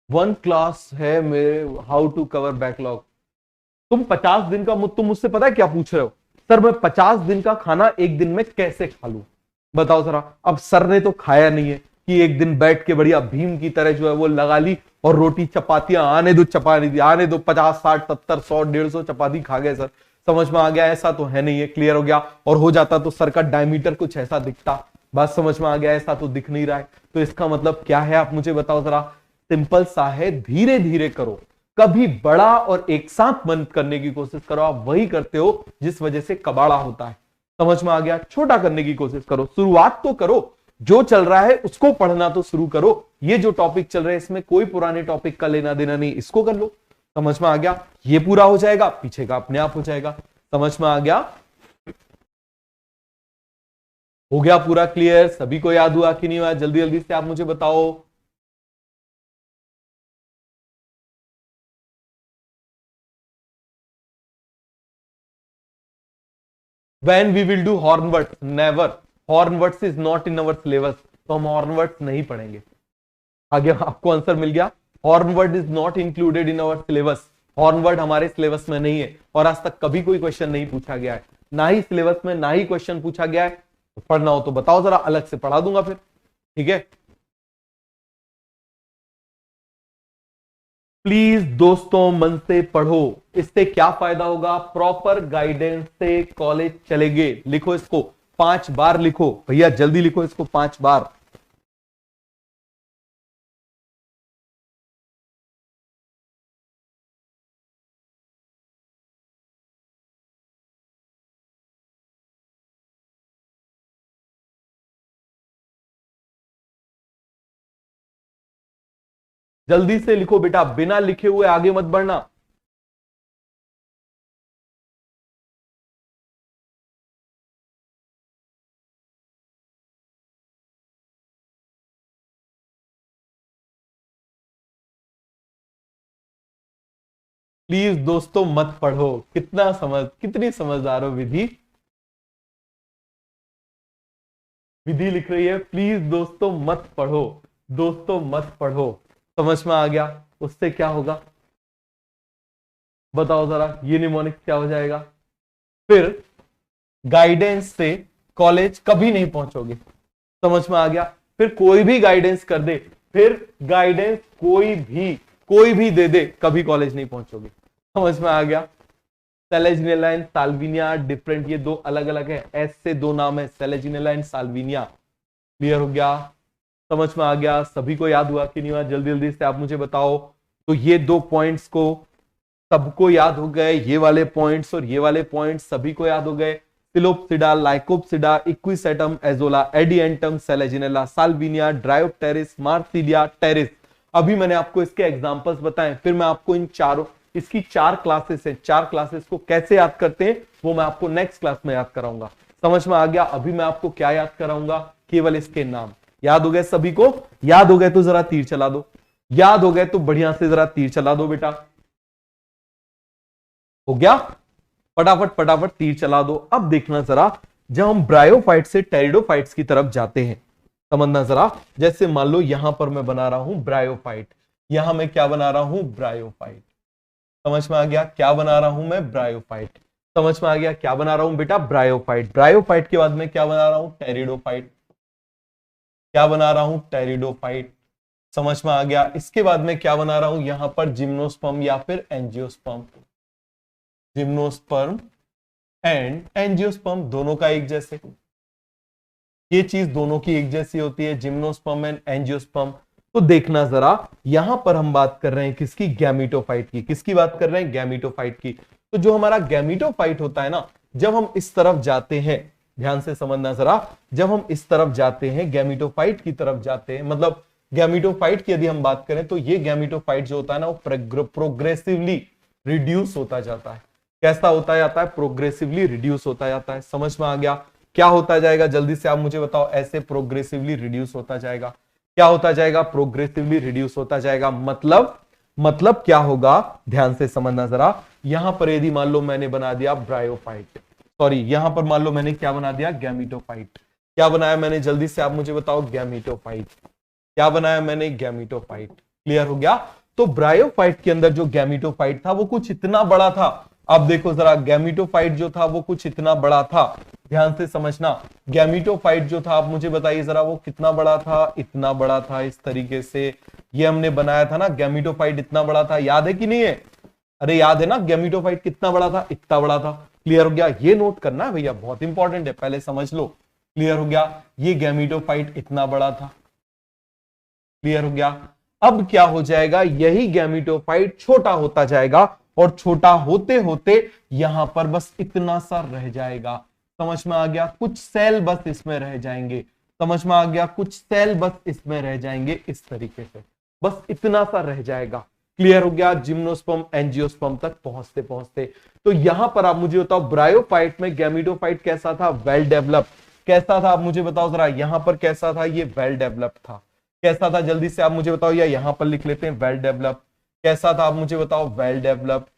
वन क्लास है मेरे हाउ टू कवर बैकलॉग। तुम 50 दिन का तुम मुझसे पता है क्या पूछ रहे हो? सर मैं 50 दिन का खाना एक दिन में कैसे खा लूं? बताओ जरा। अब सर ने तो खाया नहीं है कि एक दिन बैठ के बढ़िया भीम की तरह जो है वो लगा ली और रोटी चपातियां आने दो, चपाती आने दो, 50 60 70 100 150 चपाती खा गए सर। समझ में आ गया? ऐसा तो है नहीं है। क्लियर हो गया? और हो जाता तो सर का डायमीटर कुछ ऐसा दिखता। बात समझ में आ गया? ऐसा तो दिख नहीं रहा है। तो इसका मतलब क्या है आप मुझे बताओ जरा। सिंपल सा है, धीरे धीरे करो। कभी बड़ा और एक साथ बंद करने की कोशिश करो, आप वही करते हो जिस वजह से कबाड़ा होता है। समझ में आ गया? छोटा करने की कोशिश करो, शुरुआत तो करो। जो चल रहा है उसको पढ़ना तो शुरू करो। ये जो टॉपिक चल रहा है इसमें कोई पुराने टॉपिक का लेना देना नहीं, इसको कर लो। समझ में आ गया? ये पूरा हो जाएगा, पीछे का अपने आप हो जाएगा। समझ में आ गया? हो गया पूरा क्लियर? सभी को याद हुआ कि नहीं हुआ? जल्दी जल्दी से आप मुझे बताओ। When we will do hornworts, never, hornworts is not in our syllabus, तो हम हॉर्नवर्ड्स नहीं पढ़ेंगे। आगे आपको आंसर मिल गया, hornwort is not included in our syllabus, hornwort हमारे सिलेबस में नहीं है और आज तक कभी कोई क्वेश्चन नहीं पूछा गया है, ना ही सिलेबस में ना ही क्वेश्चन पूछा गया है। तो पढ़ना हो तो बताओ जरा, अलग से पढ़ा दूंगा फिर, ठीक है। प्लीज दोस्तों मन से पढ़ो, इससे क्या फायदा होगा, प्रॉपर गाइडेंस से कॉलेज चलेंगे। लिखो इसको 5 बार, लिखो भैया जल्दी लिखो इसको 5 बार। जल्दी से लिखो बेटा, बिना लिखे हुए आगे मत बढ़ना। प्लीज दोस्तों मत पढ़ो, कितनी समझदार हो विधि, विधि लिख रही है प्लीज दोस्तों मत पढ़ो, दोस्तों मत पढ़ो। समझ में आ गया, उससे क्या होगा बताओ जरा, ये निमोनिक क्या हो जाएगा, फिर गाइडेंस से कॉलेज कभी नहीं पहुंचोगे। समझ में आ गया, फिर कोई भी गाइडेंस कर दे, फिर गाइडेंस कोई भी दे दे, कभी कॉलेज नहीं पहुंचोगे। समझ में आ गया, सेलेजिनेला एंड साल्विनिया डिफरेंट, ये दो अलग अलग है, एस से दो नाम है, सेलेजिनेला एंड साल्विनिया। क्लियर हो गया, समझ में आ गया, सभी को याद हुआ कि नहीं हुआ, जल्दी जल्दी से आप मुझे बताओ। तो ये 2 पॉइंट्स को सबको याद हो गए, ये वाले पॉइंट्स और ये वाले पॉइंट्स सभी को याद हो गए। Psilopsida, Lycopsida, Equisetum, Azolla, Adiantum, Selaginella, Salvinia, Dryopteris, Marsilea, Pteris. अभी मैंने आपको इसके एग्जांपल्स बताए, फिर मैं आपको इन चारों, इसकी 4 क्लासेस है, 4 क्लासेस को कैसे याद करते हैं वो मैं आपको नेक्स्ट क्लास में याद कराऊंगा। समझ में आ गया, अभी मैं आपको क्या याद कराऊंगा, केवल इसके नाम। याद हो गए सभी को, याद हो गए तो जरा तीर चला दो, याद हो गए तो बढ़िया से जरा तीर चला दो बेटा। हो गया, फटाफट फटाफट तीर चला दो। अब देखना जरा, जब हम ब्रायोफाइट से टेरिडोफाइट्स की तरफ जाते हैं, समझना जरा, जैसे मान लो यहां पर मैं बना रहा हूं ब्रायोफाइट, यहां मैं क्या बना रहा हूं, ब्रायोफाइट। समझ में आ गया, क्या बना रहा हूं मैं, ब्रायोफाइट। समझ में आ गया, क्या बना रहा हूं बेटा, ब्रायोफाइट। ब्रायोफाइट के बाद में क्या बना रहा हूं, टेरिडोफाइट। क्या बना रहा हूं, टेरिडोफाइट। समझ में आ गया, इसके बाद में क्या बना रहा हूं, यहां पर जिम्नोस्पर्म या फिर एंजियोस्पर्म। जिम्नोस्पर्म एंड एंजियोस्पर्म दोनों का एक जैसे, ये चीज दोनों की एक जैसी होती है, जिम्नोस्पर्म एंड एंजियोस्पर्म। तो देखना जरा, यहां पर हम बात कर रहे हैं किसकी, गैमीटोफाइट की। किसकी बात कर रहे हैं, गैमीटोफाइट की। तो जो हमारा गैमीटोफाइट होता है ना, जब हम इस तरफ जाते हैं, ध्यान से समझना जरा, जब हम इस तरफ जाते हैं, गैमीटोफाइट की तरफ जाते हैं, मतलब गैमीटोफाइट की यदि हम बात करें तो ये गैमीटोफाइट जो होता है ना, वो प्रोग्रेसिवली रिड्यूस होता जाता है। कैसा होता जाता है, प्रोग्रेसिवली रिड्यूस होता जाता है। समझ में आ गया, क्या होता जाएगा, जल्दी से आप मुझे बताओ, ऐसे प्रोग्रेसिवली रिड्यूस होता जाएगा। क्या होता जाएगा, प्रोग्रेसिवली रिड्यूस होता जाएगा। मतलब क्या होगा, ध्यान से समझना जरा, यहां पर यदि मान लो मैंने बना दिया ब्रायोफाइट, सॉरी यहां पर मान लो मैंने क्या बना दिया, गैमीटोफाइट। क्या बनाया मैंने, जल्दी से आप मुझे बताओ, गैमीटोफाइट। क्या बनाया मैंने, गैमीटोफाइट। क्लियर हो गया, तो ब्रायोफाइट के अंदर जो गैमीटोफाइट था वो कुछ इतना बड़ा था। अब देखो जरा, गैमीटोफाइट जो था वो कुछ इतना बड़ा था, ध्यान से समझना, गैमीटोफाइट जो था, आप मुझे बताइए जरा, वो कितना बड़ा था, इतना बड़ा था। इस तरीके से ये हमने बनाया था ना, गैमीटोफाइट इतना बड़ा था, याद है कि नहीं है, अरे याद है ना, गैमीटोफाइट कितना बड़ा था, इतना बड़ा था। क्लियर हो गया, ये नोट करना है भैया, बहुत इंपॉर्टेंट है, पहले समझ लो। क्लियर हो गया, ये गैमीटोफाइट इतना बड़ा था। क्लियर हो गया, अब क्या हो जाएगा, यही गैमीटोफाइट छोटा होता जाएगा और छोटा होते होते यहां पर बस इतना सा रह जाएगा। समझ में आ गया, कुछ सेल बस इसमें रह जाएंगे। समझ में आ गया, कुछ सेल बस इसमें रह जाएंगे, इस तरीके से बस इतना सा रह जाएगा। क्लियर हो गया, जिम्नोस्पर्म एंजियोस्पर्म तक पहुंचते पहुंचते। तो यहां पर आप मुझे बताओ, ब्रायोफाइट में गैमीटोफाइट कैसा था, वेल डेवलप्ड। कैसा था आप मुझे बताओ जरा, यहां पर कैसा था, ये वेल डेवलप्ड था। कैसा था, जल्दी से आप मुझे बताओ, या यहां पर लिख लेते हैं वेल डेवलप्ड। कैसा था आप मुझे बताओ, वेल डेवलप्ड।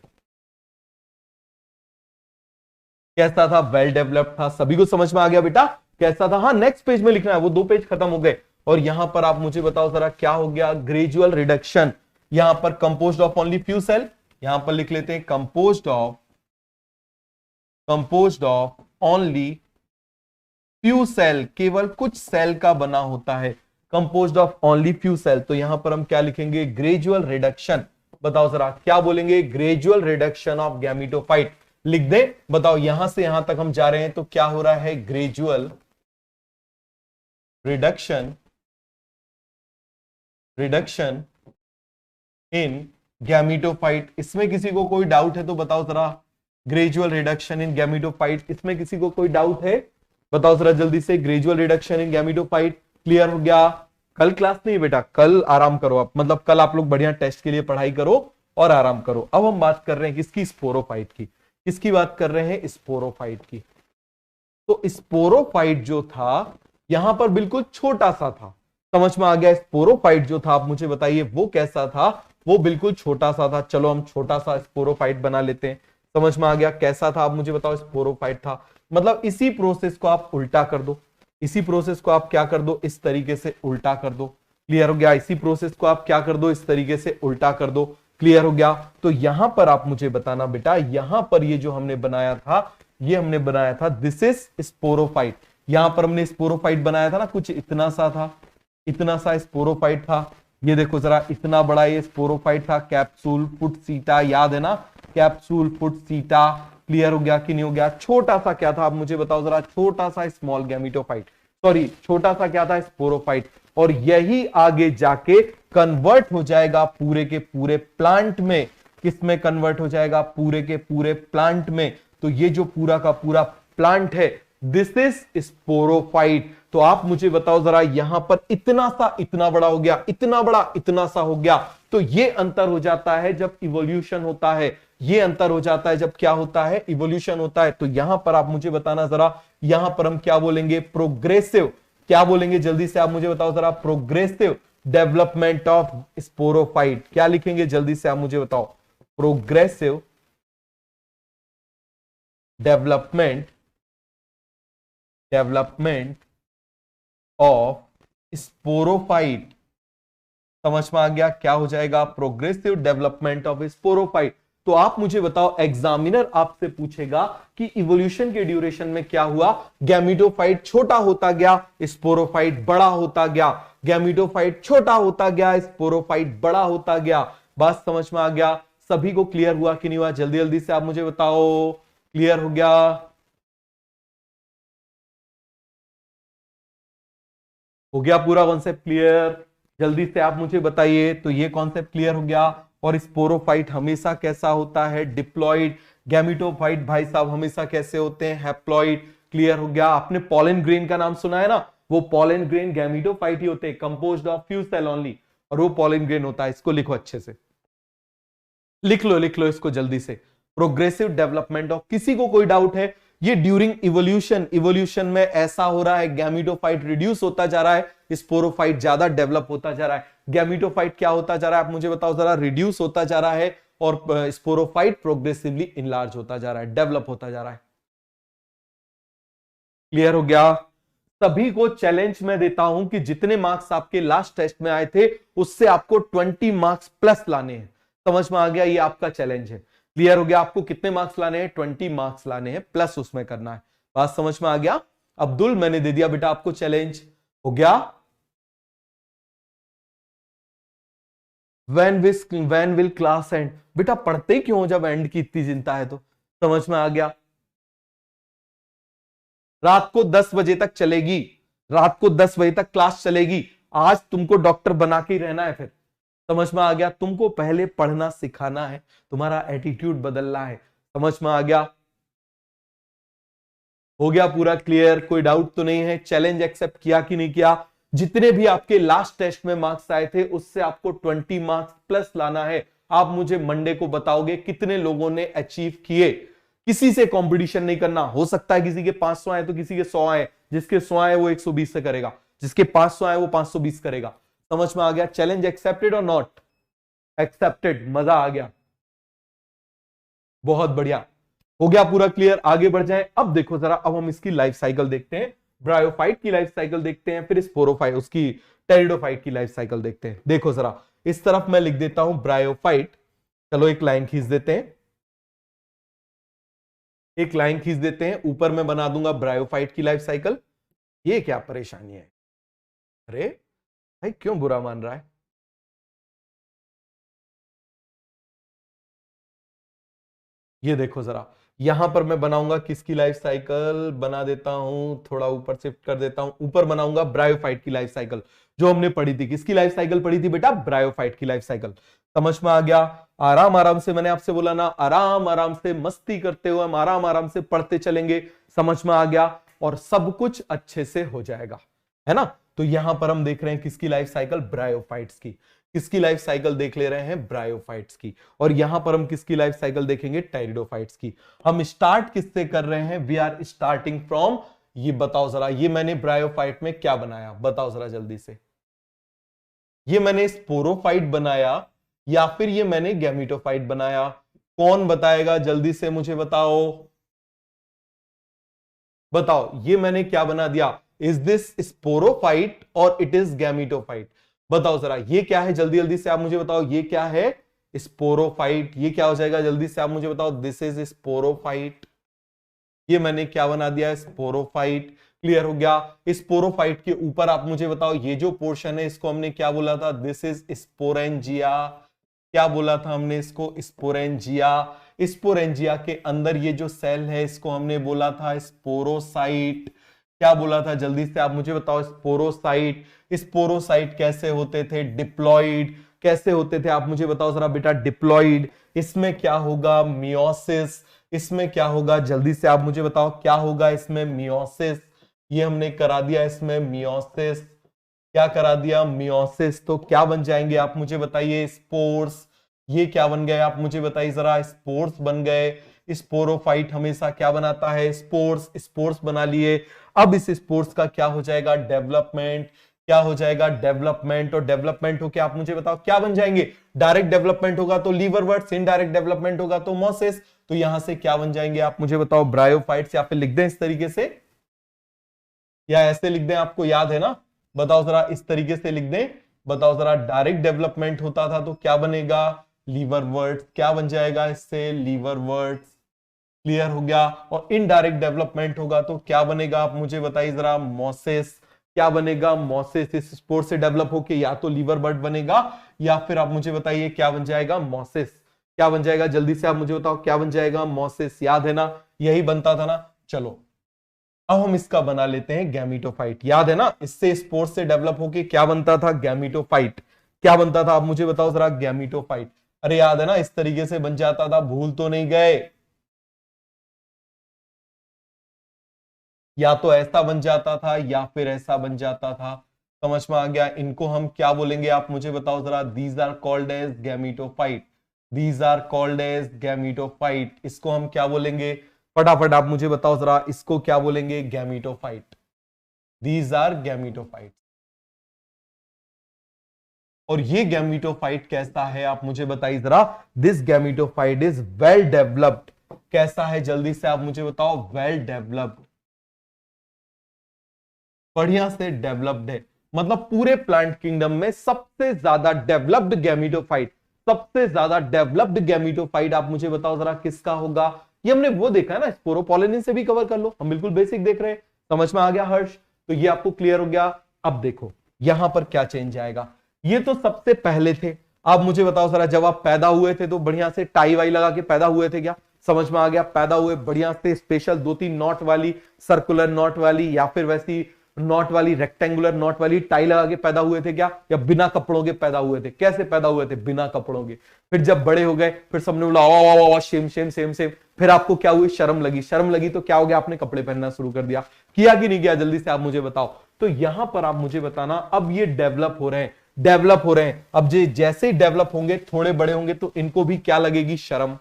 कैसा था? वेल डेवलप्ड था। सभी को समझ में आ गया बेटा कैसा था? हाँ, नेक्स्ट पेज में लिखना है, वो 2 पेज खत्म हो गए। और यहां पर आप मुझे बताओ जरा क्या हो गया? Gradual reduction. यहां पर composed of only few cell, यहां पर लिख लेते हैं composed of only few cell, केवल कुछ सेल का बना होता है। Composed of only few cell, तो यहां पर हम क्या लिखेंगे? Gradual reduction. बताओ जरा क्या बोलेंगे? ग्रेजुअल रिडक्शन ऑफ गैमेटोफाइट लिख दे। बताओ यहां से यहां तक हम जा रहे हैं तो क्या हो रहा है? Gradual reduction in gametophyte. इसमें किसी को कोई डाउट है तो बताओ जरा। ग्रेजुअल रिडक्शन इन गैमेटोफाइट, इसमें किसी को कोई डाउट है? बताओ जरा जल्दी से। Gradual reduction in gametophyte clear हो गया? कल क्लास नहीं बेटा, कल आराम करो आप, मतलब कल आप लोग बढ़िया टेस्ट के लिए पढ़ाई करो और आराम करो। अब हम बात कर रहे हैं किसकी? स्पोरोफाइट की। किसकी बात कर रहे हैं? स्पोरोफाइट की। तो स्पोरोफाइट जो था यहां पर बिल्कुल छोटा सा था। समझ में आ गया? स्पोरोफाइट जो था, आप मुझे बताइए वो कैसा था? वो बिल्कुल छोटा सा था। चलो हम छोटा सा स्पोरोफाइट बना लेते हैं। समझ में आ गया कैसा था? आप मुझे बताओ। स्पोरोफाइट था, मतलब इसी प्रोसेस को आप उल्टा कर दो। इसी प्रोसेस को आप क्या कर दो? इस तरीके से उल्टा कर दो। क्लियर हो गया? इसी प्रोसेस को आप क्या कर दो? इस तरीके से उल्टा कर दो। क्लियर हो गया? तो यहां पर आप मुझे बताना बेटा, यहां पर ये जो हमने बनाया था, ये हमने बनाया था दिस इज स्पोरोफाइट। यहां पर हमने स्पोरोफाइट बनाया था ना, कुछ इतना सा था, इतना सा स्पोरोफाइट था। ये देखो जरा, इतना बड़ा ये स्पोरोफाइट था। कैप्सूल फुट सीटा, याद है ना? कैप्सूल फुट सीटा। क्लियर हो गया कि नहीं हो गया? छोटा सा क्या था आप मुझे बताओ जरा? छोटा सा स्मॉल गैमेटोफाइट, सॉरी छोटा सा क्या था? स्पोरोफाइट। और यही आगे जाके कन्वर्ट हो जाएगा पूरे के पूरे प्लांट में। किसमें कन्वर्ट हो जाएगा? पूरे के पूरे प्लांट में। तो ये जो पूरा का पूरा प्लांट है, दिस इज स्पोरोफाइट। तो आप मुझे बताओ जरा, यहां पर इतना सा इतना बड़ा हो गया, इतना बड़ा इतना सा हो गया। तो ये अंतर हो जाता है जब इवोल्यूशन होता है। ये अंतर हो जाता है जब क्या होता है? इवोल्यूशन होता है। तो यहां पर आप मुझे बताना जरा, यहां पर हम क्या बोलेंगे? प्रोग्रेसिव। क्या बोलेंगे जल्दी से आप मुझे बताओ जरा? Progressive development of sporophyte. क्या लिखेंगे जल्दी से आप मुझे बताओ? Progressive development of sporophyte. समझ में आ गया? क्या हो जाएगा? Progressive development of sporophyte. तो आप मुझे बताओ, एग्जामिनर आपसे पूछेगा कि इवोल्यूशन के ड्यूरेशन में क्या हुआ? गैमेटोफाइट छोटा होता गया, स्पोरोफाइट बड़ा होता गया। गैमेटोफाइट छोटा होता गया, स्पोरोफाइट बड़ा होता गया। बात समझ में आ गया? सभी को क्लियर हुआ कि नहीं हुआ? जल्दी जल्दी से आप मुझे बताओ। क्लियर हो गया? हो गया पूरा कॉन्सेप्ट क्लियर? जल्दी से आप मुझे बताइए। तो ये कॉन्सेप्ट क्लियर हो गया। और स्पोरोफाइट हमेशा कैसा होता है? डिप्लॉइड। गैमेटोफाइट भाई साहब हमेशा कैसे होते हैं? हैप्लॉइड। क्लियर हो गया? आपने पॉलन ग्रेन का नाम सुना है ना? वो पॉलन ग्रेन गैमेटोफाइट ही होते हैं, composed of few cell only. और वो पॉलन ग्रेन होता है। इसको लिखो अच्छे से, लिख लो इसको जल्दी से। प्रोग्रेसिव डेवलपमेंट ऑफ, किसी को कोई डाउट है? ये ड्यूरिंग इवोल्यूशन में ऐसा हो रहा है, गैमेटोफाइट रिड्यूस होता जा रहा है, स्पोरोफाइट ज्यादा डेवलप होता जा रहा है। गैमेटोफाइट क्या होता जा रहा है आप मुझे बताओ जरा? रिड्यूस होता जा रहा है। और स्पोरोफाइट प्रोग्रेसिवली इनलार्ज होता जा रहा है, डेवलप होता जा रहा है। क्लियर हो गया? सभी को चैलेंज में देता हूं कि जितने मार्क्स आपके लास्ट टेस्ट में आए थे उससे आपको 20 मार्क्स प्लस लाने हैं। समझ में आ गया? ये आपका चैलेंज है। क्लियर हो गया? आपको कितने मार्क्स लाने हैं? 20 मार्क्स लाने हैं, प्लस उसमें करना है। बात समझ में आ गया? अब्दुल, मैंने दे दिया बेटा आपको चैलेंज। हो गया? When will class and? बेटा पढ़ते ही क्यों जब एंड की इतनी चिंता है तो? समझ में आ गया? रात को 10 बजे तक चलेगी। रात को 10 बजे तक क्लास चलेगी। आज तुमको डॉक्टर बना के ही रहना है फिर। समझ में आ गया? तुमको पहले पढ़ना सिखाना है, तुम्हारा एटीट्यूड बदलना है। समझ में आ गया? हो गया पूरा क्लियर? कोई डाउट तो नहीं है? चैलेंज एक्सेप्ट किया कि नहीं किया? जितने भी आपके लास्ट टेस्ट में मार्क्स आए थे उससे आपको 20 मार्क्स प्लस लाना है। आप मुझे मंडे को बताओगे कितने लोगों ने अचीव किए। किसी से कंपटीशन नहीं करना। हो सकता है किसी के 500 आए तो किसी के 100 आए, जिसके 100 आए वो 120 से करेगा, जिसके 500 आए वो 520 करेगा। समझ में आ गया? चैलेंज एक्सेप्टेड और नॉट एक्सेप्टेड? मजा आ गया? बहुत बढ़िया। हो गया पूरा क्लियर, आगे बढ़ जाए। अब देखो जरा, अब हम इसकी लाइफ साइकिल देखते हैं, ब्रायोफाइट की लाइफ साइकिल देखते हैं, फिर स्पोरोफाइट उसकी टेरिडोफाइट की लाइफ साइकिल देखते हैं। देखो जरा, इस तरफ मैं लिख देता हूं ब्रायोफाइट, चलो एक लाइन खींच देते हैं, एक लाइन खींच देते हैं, ऊपर मैं बना दूंगा ब्रायोफाइट की लाइफ साइकिल। ये क्या परेशानी है, अरे भाई क्यों बुरा मान रहा है? ये देखो जरा, यहां पर मैं बनाऊंगा किसकी लाइफ साइकिल, बना देता हूं, थोड़ा ऊपर शिफ्ट कर देता हूं, ऊपर बनाऊंगा ब्रायोफाइट की लाइफ साइकिल जो हमने पढ़ी थी। किसकी लाइफ साइकिल पढ़ी थी बेटा? ब्रायोफाइट की लाइफ साइकिल। समझ में आ गया? आराम आराम से, मैंने आपसे बोला ना, आराम आराम से मस्ती करते हुए हम आराम आराम से पढ़ते चलेंगे। समझ में आ गया? और सब कुछ अच्छे से हो जाएगा, है ना। तो यहां पर हम देख रहे हैं किसकी लाइफ साइकिल? ब्रायोफाइट्स की। किसकी लाइफ साइकिल देख ले रहे हैं? ब्रायोफाइट्स की। और यहां पर हम किसकी लाइफ साइकिल देखेंगे? टेरिडोफाइट्स की। हम स्टार्ट किससे कर रहे हैं? वी आर स्टार्टिंग फ्रॉम, ये बताओ जरा, ये मैंने ब्रायोफाइट में क्या बनाया, बताओ जरा जल्दी से। ये मैंने स्पोरोफाइट बनाया या फिर ये मैंने गैमीटोफाइट बनाया? कौन बताएगा जल्दी से मुझे बताओ, बताओ ये मैंने क्या बना दिया? इज दिस स्पोरोफाइट और इट इज गैमीटोफाइट? बताओ जरा, ये क्या है? जल्दी जल्दी से आप मुझे बताओ, ये क्या है? स्पोरोफाइट। ये क्या हो जाएगा? जल्दी से आप मुझे बताओ, दिस इज स्पोरोफाइट। ये मैंने क्या बना दिया? स्पोरोफाइट। क्लियर हो गया? स्पोरोफाइट के ऊपर आप मुझे बताओ, ये जो पोर्शन है इसको हमने क्या बोला था? This is sporangia. क्या बोला था हमने इसको? स्पोरेंजिया। स्पोरेंजिया के अंदर ये जो सेल है इसको हमने बोला था स्पोरोसाइट। क्या बोला था? जल्दी से आप मुझे बताओ, स्पोरोसाइट। स्पोरोसाइट कैसे होते थे? डिप्लॉइड। कैसे होते थे आप मुझे बताओ जरा बेटा? डिप्लॉइड। इसमें क्या होगा? मियोसिस। इसमें क्या होगा? जल्दी से आप मुझे बताओ, क्या होगा इसमें? मियोसिस। ये हमने करा दिया इसमें मियोसिस। क्या करा दिया? मियोसिस। तो क्या बन जाएंगे आप मुझे बताइए? स्पोर्स। ये क्या बन गए आप मुझे बताइए जरा? स्पोर्स बन गए। स्पोरोफाइट हमेशा क्या बनाता है? स्पोर्स। स्पोर्स बना लिए। अब इस स्पोर्स का क्या हो जाएगा? डेवलपमेंट। क्या हो जाएगा? डेवलपमेंट। और डेवलपमेंट होके आप मुझे बताओ क्या बन जाएंगे? डायरेक्ट डेवलपमेंट होगा तो लीवरवर्ट्स, इनडायरेक्ट डेवलपमेंट होगा तो मोसेस। तो यहां से क्या बन जाएंगे आप मुझे बताओ? ब्रायोफाइट्स। या फिर लिख दें इस तरीके से, या ऐसे लिख दें? आपको याद है ना? बताओ जरा, इस तरीके से लिख दें। बताओ जरा, डायरेक्ट डेवलपमेंट होता था तो क्या बनेगा? लीवरवर्ट्स। क्या बन जाएगा इससे? लीवरवर्ट्स। क्लियर हो गया? और इनडायरेक्ट डेवलपमेंट होगा तो क्या बनेगा आप मुझे बताइए जरा? मोसेस। क्या बनेगा? मोसेस। इस स्पोर से डेवलप होके या तो लीवर बर्ड बनेगा या फिर आप मुझे बताइए क्या बन जाएगा? मोसेस। क्या बन जाएगा? जल्दी से आप मुझे बताओ, क्या बन जाएगा? मोसेस। याद है ना? यही बनता था ना। चलो अब हम इसका बना लेते हैं गैमीटोफाइट। याद है ना? इससे स्पोर से डेवलप होके क्या बनता था? गैमीटोफाइट। क्या बनता था आप मुझे बताओ जरा? गैमीटोफाइट। अरे याद है ना? इस तरीके से बन जाता था, भूल तो नहीं गए? या तो ऐसा बन जाता था या फिर ऐसा बन जाता था। समझ में आ गया? इनको हम क्या बोलेंगे आप मुझे बताओ जरा? These are called as gametophyte. These are called as gametophyte. इसको हम क्या बोलेंगे? फटाफट आप मुझे बताओ जरा, इसको क्या बोलेंगे? गैमीटोफाइट। These are gametophyte. और ये गैमीटोफाइट कैसा है आप मुझे बताइए जरा? This gametophyte is well developed. कैसा है? जल्दी से आप मुझे बताओ। वेल डेवलप्ड, बढ़िया से डेवलप्ड है। मतलब पूरे प्लांट किंगडम में सबसे ज्यादा डेवलप्ड गैमीटोफाइट, सबसे ज्यादा डेवलप्ड गैमीटोफाइट आप मुझे बताओ जरा किसका होगा? ये हमने वो देखा है ना, स्पोरोपोलिनिन से भी कवर कर लो, हम बिल्कुल बेसिक देख रहे हैं। समझ में आ गया हर्ष? तो ये आपको क्लियर हो गया। अब देखो यहां पर क्या चेंज आएगा। ये तो सबसे पहले थे। आप मुझे बताओ जरा, जब आप पैदा हुए थे तो बढ़िया से टाई वाई लगा के पैदा हुए थे क्या? समझ में आ गया? पैदा हुए बढ़िया से स्पेशल 2-3 नॉट वाली, सर्कुलर नॉट वाली या फिर वैसी नॉट वाली, रेक्टेंगुलर नॉट वाली टाई लगा के पैदा हुए थे क्या? या बिना कपड़ों के पैदा हुए थे? कैसे पैदा हुए थे? बिना कपड़ों के। फिर जब बड़े हो गए फिर सबने बोला वाह वाह वाह, सेम सेम सेम सेम। फिर आपको क्या हुई? शर्म लगी। शर्म लगी तो क्या हो गया? आपने कपड़े पहनना शुरू कर दिया। किया कि नहीं किया? जल्दी से आप मुझे बताओ। तो यहां पर आप मुझे बताना, अब ये डेवलप हो रहे हैं, डेवलप हो रहे हैं। अब जैसे डेवलप होंगे, थोड़े बड़े होंगे तो इनको भी क्या लगेगी? शर्म।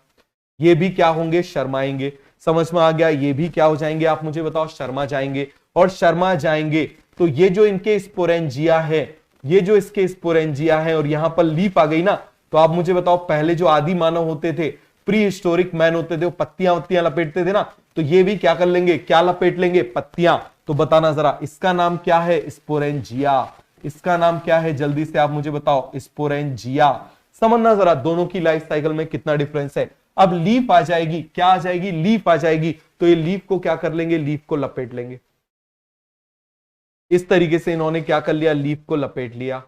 ये भी क्या होंगे? शर्माएंगे। समझ में आ गया? ये भी क्या हो जाएंगे आप मुझे बताओ? शर्मा जाएंगे। और शर्मा जाएंगे तो ये जो इनके स्पोरेंजिया है, ये जो इसके स्पोरेंजिया है और यहां पर लीफ आ गई ना, तो आप मुझे बताओ पहले जो आदि मानव होते थे, प्री हिस्टोरिक मैन होते थे वो पत्तियां वत्तियां लपेटते थे ना, तो ये भी क्या कर लेंगे, क्या लपेट लेंगे, पत्तियां। तो बताना जरा इसका नाम क्या है, स्पोरेंजिया। इसका नाम क्या है, जल्दी से आप मुझे बताओ, स्पोरेंजिया। समझना जरा दोनों की लाइफ साइकिल में कितना डिफरेंस है। अब लीफ आ जाएगी, क्या आ जाएगी, लीफ आ जाएगी, तो ये लीफ को क्या कर लेंगे, लीफ को लपेट लेंगे। इस तरीके से इन्होंने क्या कर लिया, लीफ को लपेट लिया।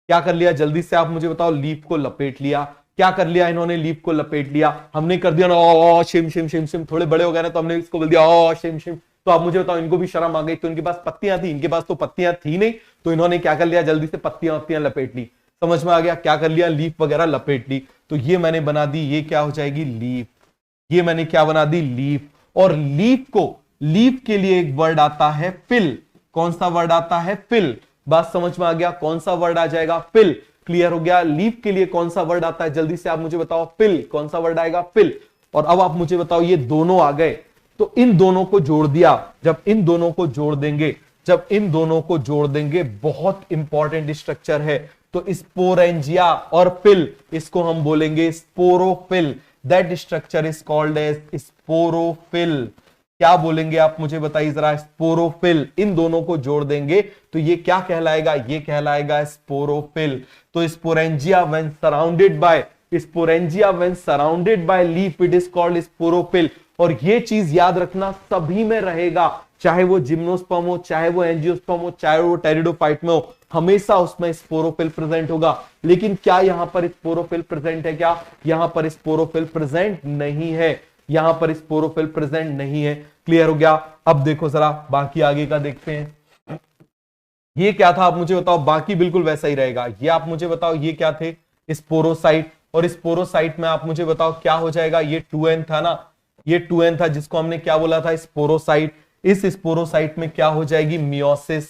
क्या कर लिया, जल्दी से आप मुझे बताओ, लीफ को लपेट लिया। क्या कर लिया इन्होंने, लीफ को लपेट लिया। हमने कर दिया ना ओ शिम शिम शिम शिम, थोड़े बड़े हो गए ना तो हमने इसको बोल दिया ओ शिम शिम। तो आप मुझे बताओ, इनको भी शर्म आ गई, तो इनके पास पत्तियां थी, इनके पास तो पत्तियां थी नहीं, तो इन्होंने क्या कर लिया, जल्दी से पत्तियां वत्तियां लपेट ली। समझ में आ गया, क्या कर लिया, लीफ वगैरह लपेट ली। तो ये मैंने बना दी, ये क्या हो जाएगी, लीफ। ये मैंने क्या बना दी, लीफ। और लीफ को, लीफ के लिए एक वर्ड आता है फिल। कौन सा वर्ड आता है, फिल। बात समझ में आ गया, कौन सा वर्ड आ जाएगा, फिल। क्लियर हो गया, लीफ के लिए कौन सा वर्ड आता है, जल्दी से आप मुझे बताओ, फिल। कौन सा वर्ड आएगा, फिल। और अब आप मुझे बताओ, ये दोनों आ गए, तो इन दोनों को जोड़ दिया। जब इन दोनों को जोड़ देंगे, जब इन दोनों को जोड़ देंगे, बहुत इंपॉर्टेंट स्ट्रक्चर है। तो स्पोरेंजिया और फिल, इसको हम बोलेंगे sporophyll. That structure is called as sporophyll. क्या बोलेंगे आप मुझे बताइए जरा, स्पोरोफिल। इन दोनों को जोड़ देंगे तो ये क्या कहलाएगा, ये कहलाएगा स्पोरोफिल। तो sporangia when surrounded by, sporangia when surrounded by leaf, it is called sporophyll. और ये चीज याद रखना, सभी में रहेगा, चाहे वो जिम्नोस्पर्म हो, चाहे वो एंजियोस्पर्म हो, चाहे वो टेरिडोफाइट में हो, हमेशा उसमें स्पोरोफिल प्रेजेंट होगा। लेकिन क्या यहां पर स्पोरोफिल प्रेजेंट है, क्या यहां पर स्पोरोफिल प्रेजेंट नहीं है, यहां पर स्पोरोफिल प्रेजेंट नहीं है। क्लियर हो गया। अब देखो जरा बाकी आगे का देखते हैं। ये क्या था आप मुझे बताओ, बाकी बिल्कुल वैसा ही रहेगा। ये आप मुझे बताओ, ये क्या थे, स्पोरोसाइट। और स्पोरोसाइट में आप मुझे बताओ क्या हो जाएगा, ये 2n था ना, ये 2n था, जिसको हमने क्या बोला था, स्पोरोसाइट। इस स्पोरोसाइट में क्या हो जाएगी, मियोसिस।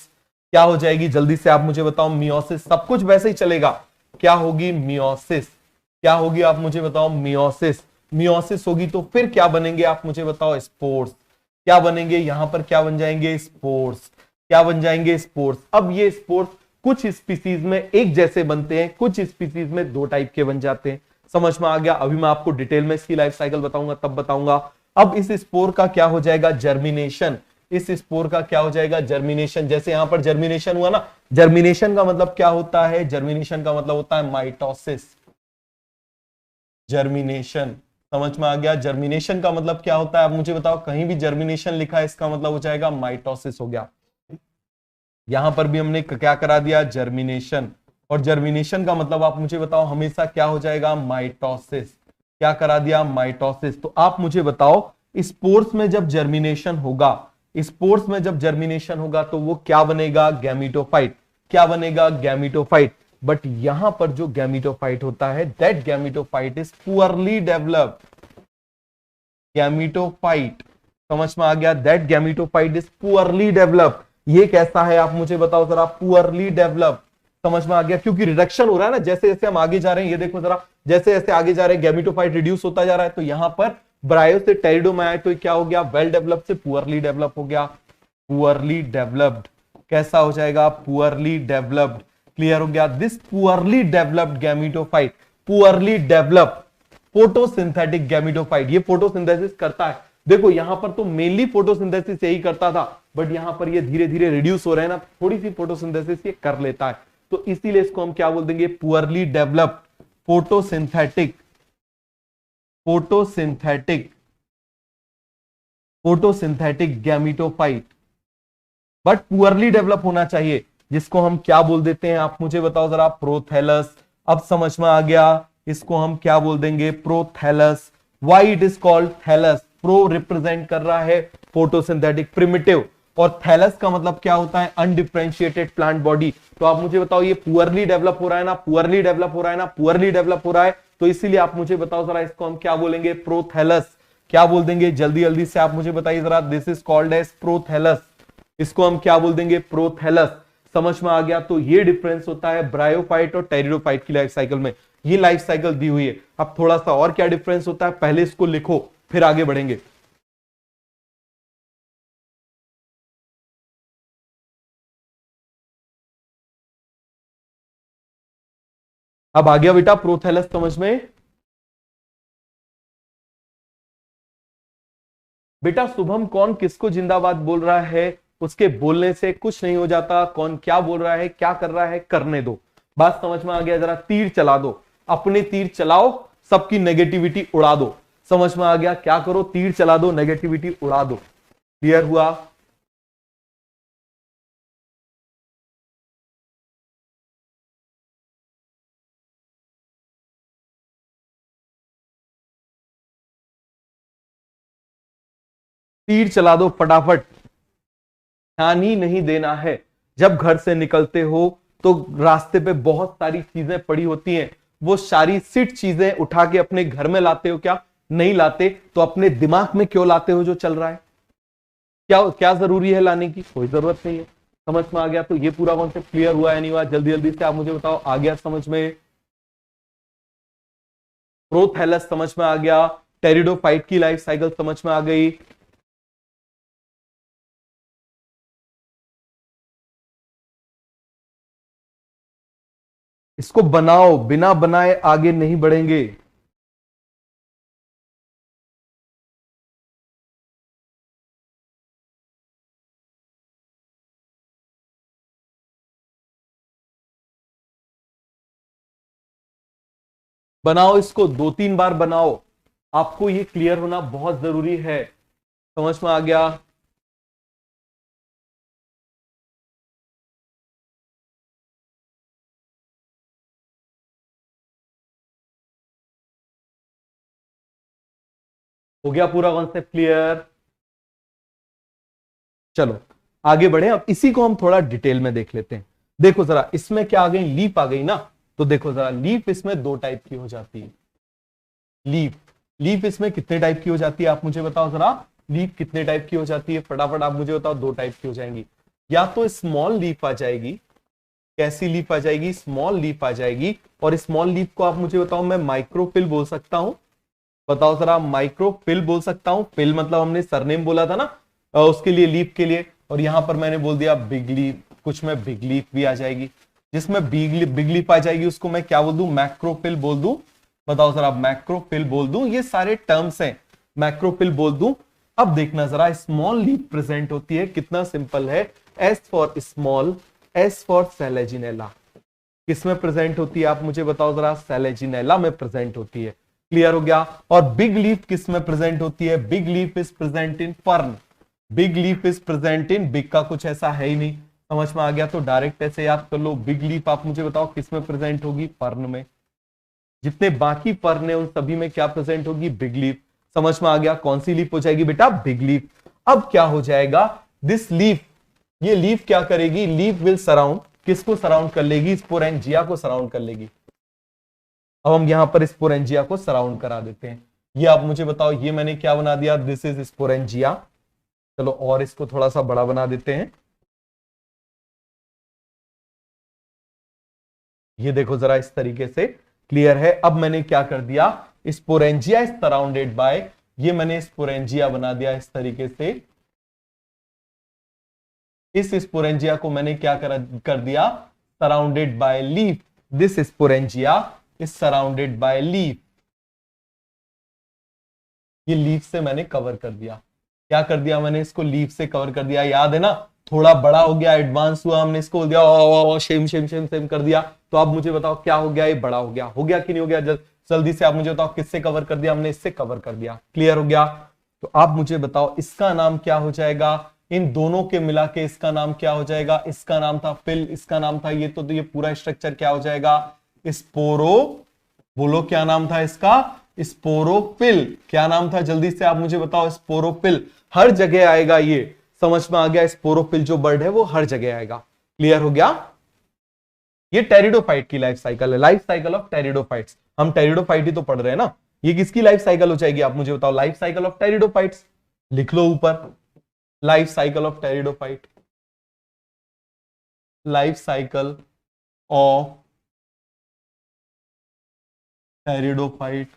क्या हो जाएगी, जल्दी से आप मुझे बताओ, मियोसिस। सब कुछ वैसे ही चलेगा, क्या होगी, मियोसिस। क्या होगी आप मुझे बताओ, मियोसिस। मियोसिस होगी तो फिर क्या बनेंगे आप मुझे बताओ, स्पोर्स। क्या बनेंगे, यहां पर क्या बन जाएंगे, स्पोर्स। क्या बन जाएंगे, स्पोर्स। अब ये स्पोर्स कुछ स्पीसीज में एक जैसे बनते हैं, कुछ स्पीसीज में दो टाइप के बन जाते हैं। समझ में आ गया। अभी मैं आपको डिटेल में इसकी लाइफ साइकिल बताऊंगा, तब बताऊंगा। अब इस स्पोर का क्या हो जाएगा, जर्मिनेशन। इस स्पोर का क्या हो जाएगा, जर्मिनेशन। जैसे यहां पर जर्मिनेशन हुआ ना, जर्मिनेशन का मतलब क्या होता है, जर्मिनेशन का मतलब होता है माइटोसिस। जर्मिनेशन, समझ में आ गया। जर्मिनेशन का मतलब क्या होता है, आप मुझे बताओ, कहीं भी जर्मिनेशन लिखा है, इसका मतलब हो जाएगा माइटोसिस हो गया। यहां पर भी हमने क्या करा दिया, जर्मिनेशन। और जर्मिनेशन का मतलब आप मुझे बताओ, हमेशा क्या हो जाएगा, माइटोसिस। क्या करा दिया, माइटोसिस। तो आप मुझे बताओ, स्पोर्स में जब जर्मिनेशन होगा, स्पोर्स में जब जर्मिनेशन होगा तो वो क्या बनेगा, गैमीटोफाइट। क्या बनेगा, गैमीटोफाइट। बट यहां पर जो गैमीटोफाइट होता है, that gametophyte is poorly developed. Gametophyte, समझ में आ गया, that gametophyte is poorly developed. ये कैसा है आप मुझे बताओ जरा, पुअरली डेवलप्ड। समझ में आ गया, क्योंकि रिडक्शन हो रहा है ना, जैसे जैसे हम आगे जा रहे हैं, ये देखो जरा, जैसे जैसे आगे जा रहे हैं गैमीटोफाइट रिड्यूस होता जा रहा है। तो यहां पर ब्रायो से टेरिडो में आए तो क्या हो गया, वेल डेवलप्ड से पुअरली डेवलप हो गया। पुअरली डेवलप्ड कैसा हो जाएगा, पुअरली डेवलप्ड। क्लियर हो गया। This poorly developed gametophyte, poorly developed photosynthetic gametophyte, ये फोटोसिंथेसिस करता है। देखो यहां पर तो मेनली फोटोसिंथेसिस यही करता था, बट यहां पर ये धीरे धीरे रिड्यूस हो रहे हैं ना, थोड़ी सी फोटोसिंथेसिस ये कर लेता है। तो इसीलिए इसको हम क्या बोल देंगे, poorly developed photosynthetic, photosynthetic, photosynthetic gametophyte. But poorly develop होना चाहिए, जिसको हम क्या बोल देते हैं आप मुझे बताओ जरा, प्रोथैलस। अब समझ में आ गया, इसको हम क्या बोल देंगे, prothallus. Why it is called thallus, pro represent कर रहा है फोटोसिंथेटिक प्रिमिटिव, और थैलस का मतलब क्या होता है, अनडिफरेंशिएटेड प्लांट बॉडी। तो आप मुझे बताओ, ये पुअरली डेवलप हो रहा है ना, पुअरली डेवलप हो रहा है ना, पुअरली डेवलप हो रहा है, तो इसीलिए आप मुझे बताओ जरा, इसको हम क्या बोलेंगे, प्रोथैलस। क्या बोल देंगे, जल्दी जल्दी से आप मुझे बताइए जरा, this is called as prothallus. इसको हम क्या बोल देंगे, प्रोथैलस। समझ में आ गया। तो ये डिफरेंस होता है ब्रायोफाइट और टेरिडोफाइट की लाइफ साइकिल में, ये लाइफ साइकिल दी हुई है। अब थोड़ा सा और क्या डिफरेंस होता है, पहले इसको लिखो फिर आगे बढ़ेंगे। अब आ गया बेटा प्रोथैलस समझ में। बेटा शुभम कौन किसको जिंदाबाद बोल रहा है, उसके बोलने से कुछ नहीं हो जाता, कौन क्या बोल रहा है, क्या कर रहा है, करने दो। बात समझ में आ गया? जरा तीर चला दो, अपने तीर चलाओ, सबकी नेगेटिविटी उड़ा दो। समझ में आ गया? क्या करो? तीर चला दो, नेगेटिविटी उड़ा दो। क्लियर हुआ? तीर चला दो फटाफट, ध्यान ही नहीं देना है। जब घर से निकलते हो तो रास्ते पे बहुत सारी चीजें पड़ी होती हैं, वो सारी सिट चीजें उठा के अपने घर में लाते हो क्या? नहीं लाते। तो अपने दिमाग में क्यों लाते हो जो चल रहा है? क्या क्या जरूरी है लाने की? कोई जरूरत नहीं है। समझ में आ गया? तो ये पूरा कॉन्सेप्ट क्लियर हुआ है नहीं हुआ? जल्दी जल्दी से आप मुझे बताओ, आ गया समझ में? प्रोथैलस समझ में आ गया, टेरिडोफाइट की लाइफ साइकिल समझ में आ गई। इसको बनाओ, बिना बनाए आगे नहीं बढ़ेंगे। बनाओ इसको, 2-3 बार बनाओ, आपको ये क्लियर होना बहुत जरूरी है। समझ में आ गया? हो गया पूरा कॉन्सेप्ट क्लियर? चलो आगे बढ़े। अब इसी को हम थोड़ा डिटेल में देख लेते हैं। देखो जरा, इसमें क्या आ गई? लीफ आ गई ना। तो देखो जरा, लीफ इसमें 2 टाइप की हो जाती है। लीफ, लीफ इसमें कितने टाइप की हो जाती है आप मुझे बताओ जरा। लीफ कितने टाइप की हो जाती है फटाफट आप मुझे बताओ। 2 टाइप की हो जाएंगी। या तो स्मॉल लीफ आ जाएगी। कैसी लीफ आ जाएगी? स्मॉल लीफ आ जाएगी। और स्मॉल लीफ को आप मुझे बताओ, मैं माइक्रोफिल बोल सकता हूं। बताओ जरा, माइक्रोफिल बोल सकता हूं। फिल मतलब हमने सरनेम बोला था ना, उसके लिए, लीफ के लिए। और यहां पर मैंने बोल दिया बिग लीफ। कुछ में बिग लीफ भी आ जाएगी। जिसमें बिग लीफ आ जाएगी उसको मैं क्या बोल दूं? मैक्रोफिल बोल दूं। बताओ जरा, मैक्रोफिल बोल दूं। ये सारे टर्म्स हैं, मैक्रोफिल बोल दूं। अब देखना जरा, स्मॉल लीफ प्रेजेंट होती है, कितना सिंपल है। S for small, S for Selaginella. किसमें प्रेजेंट होती है आप मुझे बताओ जरा? सेलेजिनेला में प्रेजेंट होती है। क्लियर हो गया? और बिग लीफ किस में प्रेजेंट होती है? Big leaf is present in fern. Big leaf is present in, big का कुछ ऐसा है ही नहीं। समझ में आ गया? तो डायरेक्ट ऐसे याद कर लो, बिग लीफ आप मुझे बताओ किस में प्रेजेंट होगी? फर्न में। जितने बाकी फर्न है उन सभी में क्या प्रेजेंट होगी? Big leaf. समझ में आ गया? कौन सी लीफ हो जाएगी बेटा? Big leaf. अब क्या हो जाएगा? दिस लीफ, ये लीफ क्या करेगी? लीफ विल सराउंड, किसको सराउंड कर लेगी? स्पोरेंजिया को सराउंड कर लेगी। अब हम यहां पर स्पोरेंजिया को सराउंड करा देते हैं। ये आप मुझे बताओ, ये मैंने क्या बना दिया? This is sporangia. चलो और इसको थोड़ा सा बड़ा बना देते हैं। ये देखो जरा, इस तरीके से क्लियर है? अब मैंने क्या कर दिया? स्पोरेंजिया इज सराउंडेड बाय, ये मैंने स्पोरेंजिया बना दिया इस तरीके से। इस स्पोरेंजिया को मैंने क्या कर दिया? Surrounded by leaf. This sporangia is surrounded by leaf. ये लीफ से मैंने कवर कर दिया। क्या कर दिया मैंने? इसको लीफ से कवर कर दिया। याद है ना? थोड़ा बड़ा हो गया, एडवांस हुआ, हमने इसको बोल दिया शेम शेम शेम शेम कर दिया। तो आप मुझे बताओ क्या हो गया? ये बड़ा हो गया। हो गया कि नहीं हो गया? जल्दी से आप मुझे बताओ, किससे कवर कर दिया? हमने इससे कवर कर दिया। क्लियर हो गया? तो आप मुझे बताओ, इसका नाम क्या हो जाएगा? इन दोनों के मिला के इसका नाम क्या हो जाएगा? इसका नाम था फिल, इसका नाम था ये। तो ये पूरा स्ट्रक्चर क्या हो जाएगा? स्पोरो। बोलो क्या नाम था इसका? स्पोरोफिल। क्या नाम था? जल्दी से आप मुझे बताओ। स्पोरोफिल। हर जगह आएगा ये। समझ में आ गया? स्पोरोफिल जो बर्ड है वो हर जगह आएगा। क्लियर हो गया? ये टेरिडोफाइट की लाइफ साइकिल है, लाइफ साइकिल ऑफ टेरिडोफाइट्स। हम टेरिडोफाइट ही तो पढ़ रहे हैं ना। ये किसकी लाइफ साइकिल हो जाएगी आप मुझे बताओ? Life cycle of pteridophytes. लिख लो ऊपर, life cycle of pteridophyte. Life cycle of pteridophyte.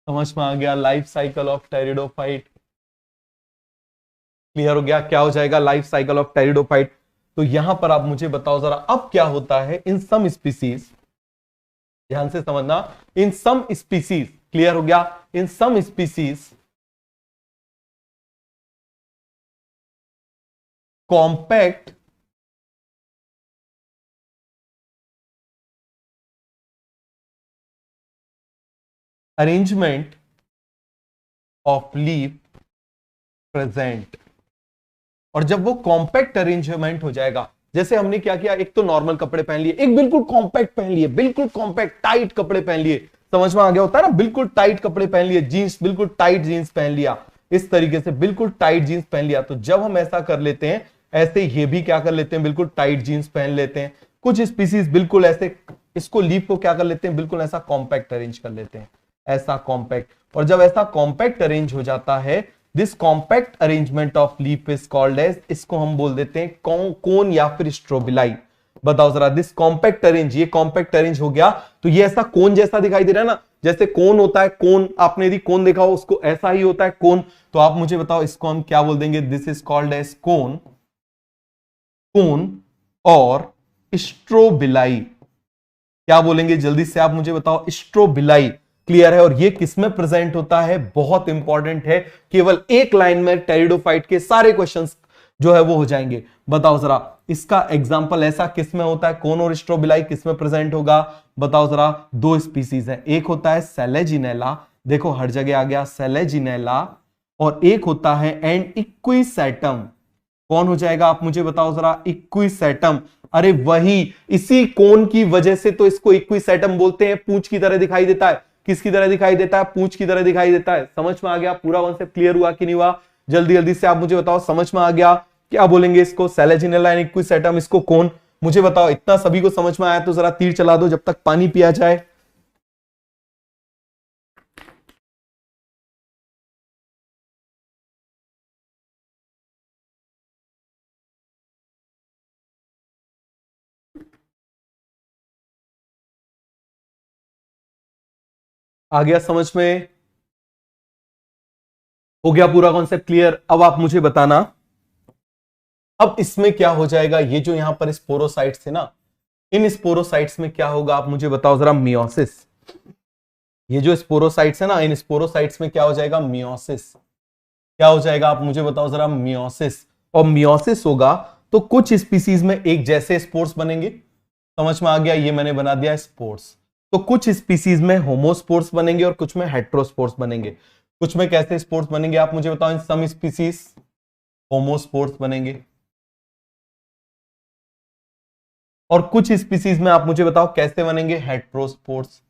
समझ में आ गया? Life cycle of pteridophyte. Clear हो गया? क्या हो जाएगा? Life cycle of pteridophyte. तो यहां पर आप मुझे बताओ जरा, अब क्या होता है इन सम स्पीसीज? ध्यान से समझना, इन सम स्पीसीज। क्लियर हो गया? In some species compact arrangement of leaf present. और जब वो कॉम्पैक्ट अरेंजमेंट हो जाएगा, जैसे हमने क्या किया, एक तो नॉर्मल कपड़े पहन लिए, एक बिल्कुल कॉम्पैक्ट पहन लिए, बिल्कुल कॉम्पैक्ट टाइट कपड़े पहन लिए, समझ में आ गया होता है ना, बिल्कुल टाइट कपड़े पहन लिए, जीन्स बिल्कुल टाइट जीन्स पहन लिया, इस तरीके से बिल्कुल टाइट जीन्स पहन लिया। तो जब हम ऐसा कर लेते हैं, ऐसे ये भी क्या कर लेते हैं, बिल्कुल टाइट जीन्स पहन लेते हैं। कुछ स्पीसीज बिल्कुल ऐसे इसको लीफ को क्या कर लेते हैं, बिल्कुल ऐसा कॉम्पैक्ट अरेंज कर लेते हैं, ऐसा कॉम्पैक्ट। और जब ऐसा कॉम्पैक्ट अरेंज हो जाता है, this compact arrangement of leaf is called as, इसको हम बोल देते हैं कोन या फिर स्ट्रोबिलाई। बताओ जरा, दिस कॉम्पैक्ट अरेंज, ये कॉम्पैक्ट अरेंज हो गया तो ये ऐसा कोन जैसा दिखाई दे रहा है ना, जैसे कोन होता है, कोन आपने यदि कोन देखा हो उसको ऐसा ही होता है कोन। तो आप मुझे बताओ इसको हम क्या बोल देंगे, दिस इज कॉल्ड एज कोन, कोन और स्ट्रोबिलाई। क्या बोलेंगे जल्दी से आप मुझे बताओ, स्ट्रोबिलाई। क्लियर है। और ये किसमें प्रेजेंट होता है, बहुत इंपॉर्टेंट है, केवल एक लाइन में टेरिडोफाइट के सारे क्वेश्चंस जो है वो हो जाएंगे। बताओ जरा, इसका एग्जांपल ऐसा किसमें होता है, कोन और स्ट्रोबिलाई किसमें प्रेजेंट होगा, बताओ जरा। दो स्पीसीज है, एक होता है सेलेजिनेला, देखो हर जगह आ गया सेलेजिनेला, और एक होता है एंड इक्विसेटम। कौन हो जाएगा आप मुझे बताओ जरा, इक्विसेटम। अरे वही, इसी कोन की वजह से तो इसको इक्विसेटम बोलते हैं, पूंछ की तरह दिखाई देता है। किसकी तरह दिखाई देता है, पूंछ की तरह दिखाई देता है। समझ में आ गया, पूरा कॉन्सेप्ट क्लियर हुआ कि नहीं हुआ, जल्दी जल्दी से आप मुझे बताओ, समझ में आ गया। क्या बोलेंगे इसको, सेलेजिनेला एंड इक्विसेटम, इसको कौन, मुझे बताओ। इतना सभी को समझ में आया तो जरा तीर चला दो जब तक पानी पिया जाए। आ गया समझ में, हो गया पूरा कॉन्सेप्ट क्लियर। अब आप मुझे बताना, अब इसमें क्या हो जाएगा, ये जो यहां पर स्पोरोसाइट्स थे ना, इन स्पोरोसाइट्स में क्या होगा आप मुझे बताओ जरा, मियोसिस। ये जो स्पोरोसाइट्स है ना, इन स्पोरोसाइट्स में क्या हो जाएगा, मियोसिस। क्या हो जाएगा आप मुझे बताओ जरा, मियोसिस। और मियोसिस होगा तो कुछ स्पीसीज में एक जैसे स्पोर्स बनेंगे, समझ में आ गया, ये मैंने बना दिया स्पोर्स। तो कुछ स्पीसीज में होमोस्पोर्स बनेंगे और कुछ में हेट्रोस्पोर्स बनेंगे। कुछ में कैसे स्पोर्स बनेंगे आप मुझे बताओ, इन सम स्पीसीज होमोस्पोर्स बनेंगे, और कुछ स्पीसीज में आप मुझे बताओ कैसे बनेंगे, हेट्रोस्पोर्स।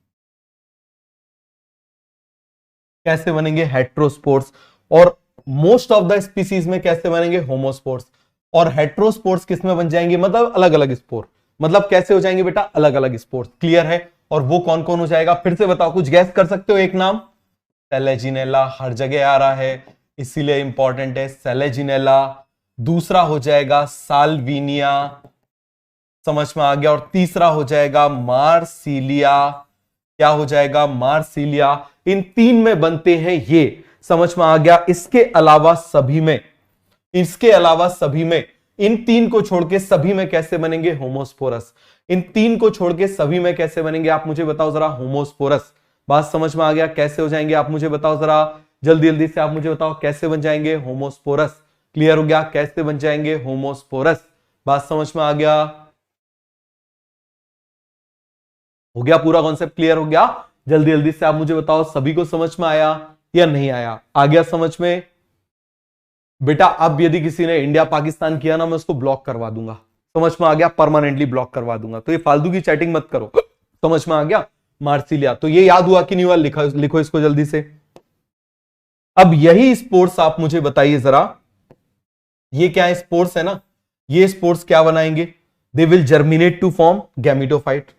कैसे बनेंगे, हेट्रोस्पोर्स। और मोस्ट ऑफ द स्पीसीज में कैसे बनेंगे, होमोस्पोर्स। और हेट्रोस्पोर्स किस में बन जाएंगे, मतलब अलग अलग स्पोर, मतलब कैसे हो जाएंगे बेटा, अलग अलग स्पोर्स। क्लियर है। और वो कौन कौन हो जाएगा, फिर से बताओ, कुछ गैस कर सकते हो एक नाम, सेलेजिनेला, हर जगह आ रहा है इसीलिए इंपॉर्टेंट है, सेलेजिनेला। दूसरा हो जाएगा साल्विनिया, समझ में आ गया। और तीसरा हो जाएगा मार्सिलिया। क्या हो जाएगा, मार्सिलिया। इन तीन में बनते हैं ये, समझ में आ गया। इसके अलावा सभी में, इसके अलावा सभी में, इन तीन को छोड़ के सभी में कैसे बनेंगे, होमोस्पोरस। इन तीन को छोड़ के सभी में कैसे बनेंगे आप मुझे बताओ जरा, होमोस्पोरस। बात समझ में आ गया, कैसे हो जाएंगे आप मुझे बताओ जरा, जल्दी जल्दी से आप मुझे बताओ कैसे बन जाएंगे, होमोस्पोरस। क्लियर हो गया, कैसे बन जाएंगे, होमोस्पोरस। बात समझ में आ गया, हो गया पूरा कॉन्सेप्ट क्लियर हो गया। जल्दी जल्दी से आप मुझे बताओ, सभी को समझ में आया या नहीं आया, आ गया समझ में। बेटा अब यदि किसी ने इंडिया पाकिस्तान किया ना, मैं उसको ब्लॉक करवा दूंगा, समझ में आ गया, परमानेंटली ब्लॉक करवा दूंगा। तो ये फालतू की चैटिंग मत करो, समझ में आ गया। मार्सिलिया, तो ये याद हुआ कि नहीं हुआ, लिखो इसको जल्दी से। अब यही स्पोर्ट्स आप मुझे बताइए जरा, ये क्या है, स्पोर्ट्स है ना, ये स्पोर्ट्स क्या बनाएंगे, they will germinate to form gametophyte.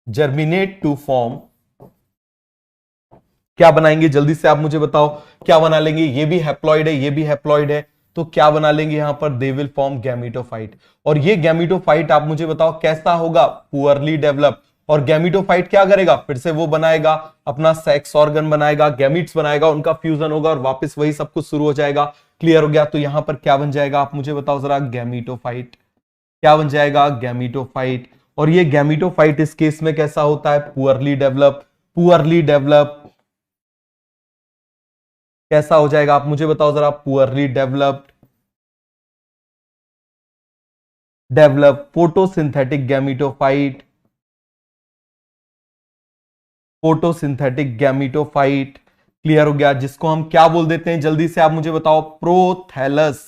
Germinate to form, क्या बनाएंगे जल्दी से आप मुझे बताओ, क्या बना लेंगे, ये भी हैप्लॉइड है, ये भी हैप्लॉइड है, तो क्या बना लेंगे यहां पर, दे विल फॉर्म गैमिटोफाइट। और ये गैमिटोफाइट आप मुझे बताओ कैसा होगा, पुअरली डेवलप। और गैमिटोफाइट क्या करेगा, फिर से वो बनाएगा अपना सेक्स ऑर्गन बनाएगा, गैमिट्स बनाएगा, उनका फ्यूजन होगा और वापस वही सब कुछ शुरू हो जाएगा। क्लियर हो गया। तो यहां पर क्या बन जाएगा आप मुझे बताओ जरा, गैमिटोफाइट। क्या बन जाएगा, गैमिटोफाइट। और ये गैमिटोफाइट इस केस में कैसा होता है, पुअरली डेवलप। पुअरली डेवलप, कैसा हो जाएगा आप मुझे बताओ जरा, poorly develop photosynthetic gametophyte, photosynthetic gametophyte. Clear हो गया, जिसको हम क्या बोल देते हैं, जल्दी से आप मुझे बताओ, प्रोथैलस।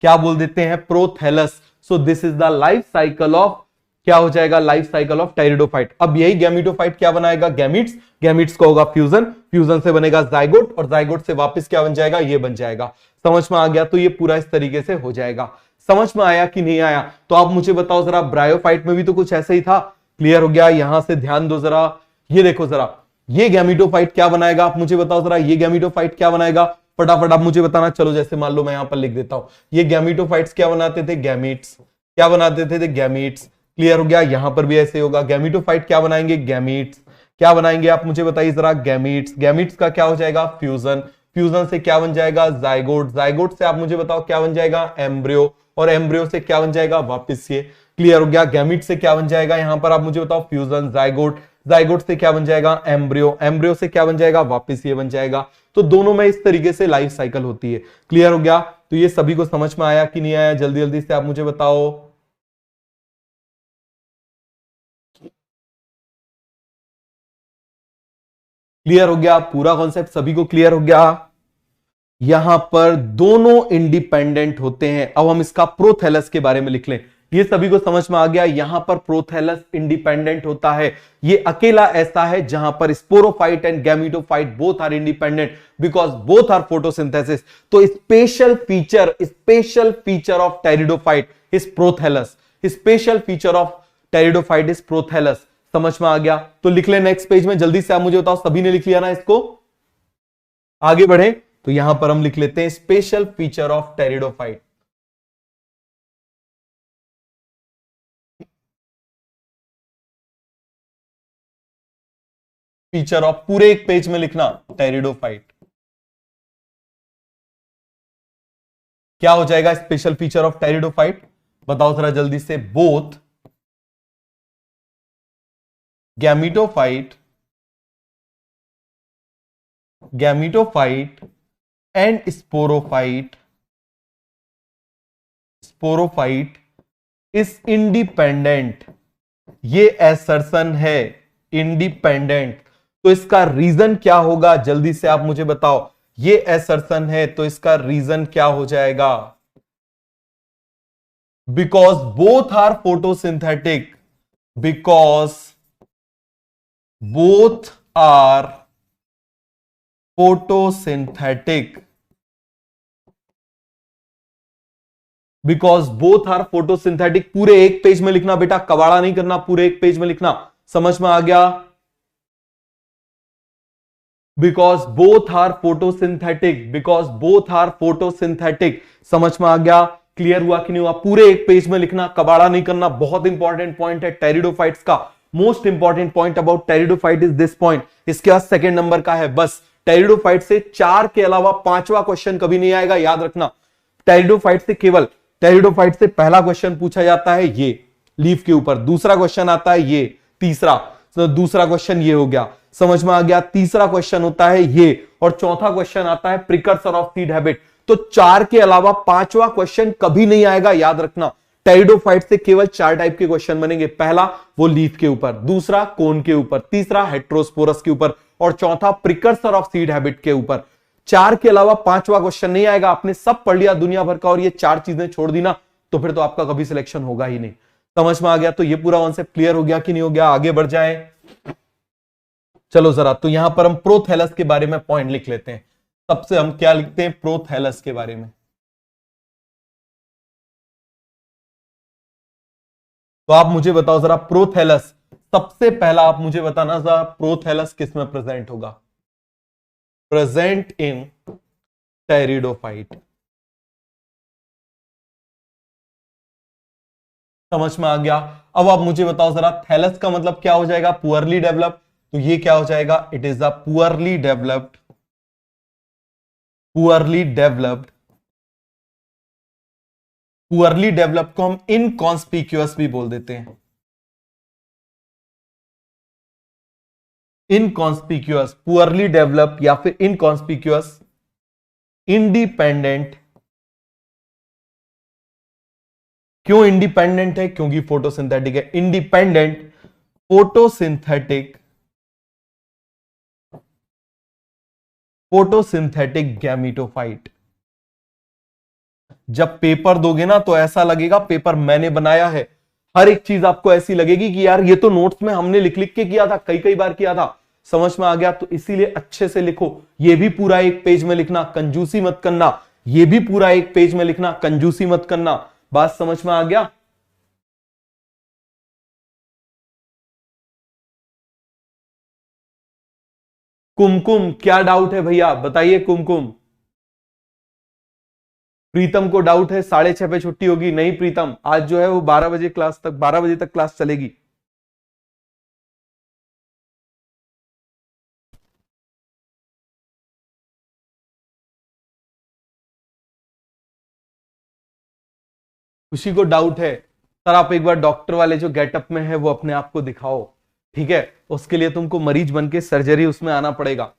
क्या बोल देते हैं, prothallus. So this is the life cycle of, क्या हो जाएगा, लाइफ साइकिल ऑफ टेरिडोफाइट। अब यही गैमीटोफाइट क्या बनाएगा, गैमीट्स, गैमीट्स का होगा फ्यूजन, फ्यूजन से बनेगा जाइगोट, और जाइगोट से वापस क्या बन जाएगा, ये बन जाएगा। समझ में आ गया, तो ये पूरा इस तरीके से हो जाएगा। समझ में आया कि नहीं आया, तो आप मुझे बताओ जरा, ब्रायोफाइट में भी तो कुछ ऐसा ही था। क्लियर हो गया, यहां से ध्यान दो जरा, ये देखो जरा, ये गैमीटोफाइट क्या बनाएगा, आप मुझे बताओ जरा, ये गैमीटोफाइट क्या बनाएगा, फटाफट आप मुझे बताना। चलो जैसे मान लो मैं यहां पर लिख देता हूं, ये गैमीटोफाइट्स क्या बनाते थे, गैमीट्स। क्या बनाते थे गैमीट्स। क्लियर हो गया, यहां पर भी ऐसे होगा, गैमीटोफाइट क्या बनाएंगे, गैमीट्स। क्या बनाएंगे आप मुझे बताइए जरा, गैमीट्स। गैमीट्स का क्या हो जाएगा, फ्यूजन, फ्यूजन से क्या बन जाएगा, जाइगोट, जाइगोट से आप मुझे बताओ क्या बन जाएगा, एम्ब्रियो, और एम्ब्रियो से क्या बन जाएगा, वापस ये। क्लियर हो गया, गैमीट से क्या बन जाएगा, यहां पर आप मुझे बताओ, फ्यूजन, जाइगोट, जाइगोट से क्या बन जाएगा, एम्ब्रियो, एम्ब्रियो से क्या बन जाएगा, वापस ये बन जाएगा। तो दोनों में इस तरीके से लाइफ साइकिल होती है। क्लियर हो गया, तो ये सभी को समझ में आया कि नहीं आया, जल्दी जल्दी से आप मुझे बताओ। क्लियर हो गया, पूरा कॉन्सेप्ट सभी को क्लियर हो गया। यहां पर दोनों इंडिपेंडेंट होते हैं। अब हम इसका प्रोथैलस के बारे में लिख लें, ये सभी को समझ में आ गया। यहां पर प्रोथैलस इंडिपेंडेंट होता है, ये अकेला ऐसा है जहां पर sporophyte and gametophyte both are independent because both are photosynthesis. तो special feature of pteridophyte is prothallus, special feature of pteridophyte is prothallus. समझ में आ गया, तो लिख ले नेक्स्ट पेज में, जल्दी से आप मुझे बताओ, सभी ने लिख लिया ना इसको, आगे बढ़े। तो यहां पर हम लिख लेते हैं special feature of pteridophyte. Feature of, पूरे एक पेज में लिखना, टेरिडोफाइट। क्या हो जाएगा स्पेशल फीचर ऑफ टेरिडोफाइट, बताओ जरा जल्दी से, both gametophyte and sporophyte is independent. ये एसर्शन है, इंडिपेंडेंट। तो इसका रीजन क्या होगा, जल्दी से आप मुझे बताओ, ये एसर्शन है तो इसका रीजन क्या हो जाएगा, because both are photosynthetic, because both are photosynthetic, because both are photosynthetic. पूरे एक पेज में लिखना बेटा, कबाड़ा नहीं करना, पूरे एक पेज में लिखना। समझ में आ गया, because both are photosynthetic, because both are photosynthetic. समझ में आ गया, क्लियर हुआ कि नहीं हुआ, पूरे एक पेज में लिखना, कबाड़ा नहीं करना। बहुत इंपॉर्टेंट पॉइंट है टेरिडोफाइट्स का, most important point about pteridophyte is this point. इसके बाद सेकंड नंबर का है, बस टेरिडोफाइट से 4 के अलावा 5वां क्वेश्चन कभी नहीं आएगा, याद रखना। टेरिडोफाइट से केवल, टेरिडोफाइट से पहला क्वेश्चन पूछा जाता है ये लीफ के ऊपर, दूसरा क्वेश्चन आता है ये, तीसरा, तो दूसरा क्वेश्चन ये हो गया, समझ में आ गया। तीसरा क्वेश्चन होता है ये, और चौथा क्वेश्चन आता है प्रिकर्सर ऑफ सीड हैबिट। तो 4 के अलावा 5वां क्वेश्चन कभी नहीं आएगा, याद रखना। टेरिडोफाइट से केवल 4 टाइप के क्वेश्चन बनेंगे, पहला वो लीफ के ऊपर, दूसरा कोन के ऊपर, तीसरा हेट्रोस्पोरस के ऊपर, और चौथा प्रिकर्सर ऑफ सीड हैबिट के ऊपर। 4 के अलावा 5वां क्वेश्चन नहीं आएगा। आपने सब पढ़ लिया दुनिया भर का और ये 4 चीजें छोड़ दी ना, तो फिर तो आपका कभी सिलेक्शन होगा ही नहीं। समझ में आ गया, तो ये पूरा कॉन्सेप्ट क्लियर हो गया कि नहीं हो गया, आगे बढ़ जाए। चलो जरा, तो यहां पर हम प्रोथैलस के बारे में पॉइंट लिख लेते हैं। सबसे हम क्या लिखते हैं, प्रोथैलस के बारे में। तो आप मुझे बताओ जरा, प्रोथैलस, सबसे पहला आप मुझे बताना जरा, प्रोथैलस किस में प्रेजेंट होगा, प्रेजेंट इन टेरिडोफाइट। समझ में आ गया। अब आप मुझे बताओ जरा, थैलस का मतलब क्या हो जाएगा, पुअरली डेवलप्ड। तो ये क्या हो जाएगा, it is a poorly developed, poorly developed, poorly developed को हम इनकॉन्स्पिक्यूअस भी बोल देते हैं, इनकॉन्स्पिक्यूअस, पुअरली डेवलप्ड या फिर इनकॉन्स्पिक्यूअस। इंडिपेंडेंट। क्यों इंडिपेंडेंट है? क्योंकि फोटोसिंथेटिक है। Independent photosynthetic photosynthetic gametophyte. जब पेपर दोगे ना तो ऐसा लगेगा पेपर मैंने बनाया है। हर एक चीज आपको ऐसी लगेगी कि यार ये तो नोट्स में हमने लिख लिख के किया था, कई कई बार किया था। समझ में आ गया? तो इसीलिए अच्छे से लिखो। ये भी पूरा एक पेज में लिखना, कंजूसी मत करना। ये भी पूरा एक पेज में लिखना, कंजूसी मत करना। बात समझ में आ गया? कुमकुम, क्या डाउट है भैया बताइए। कुमकुम, प्रीतम को डाउट है 6:30 पे छुट्टी होगी। नहीं प्रीतम, आज जो है वो 12 बजे क्लास तक, 12 बजे तक क्लास चलेगी। खुशी को डाउट है सर, आप एक बार डॉक्टर वाले जो गेटअप में है वो अपने आप को दिखाओ। ठीक है, उसके लिए तुमको मरीज बन के सर्जरी उसमें आना पड़ेगा।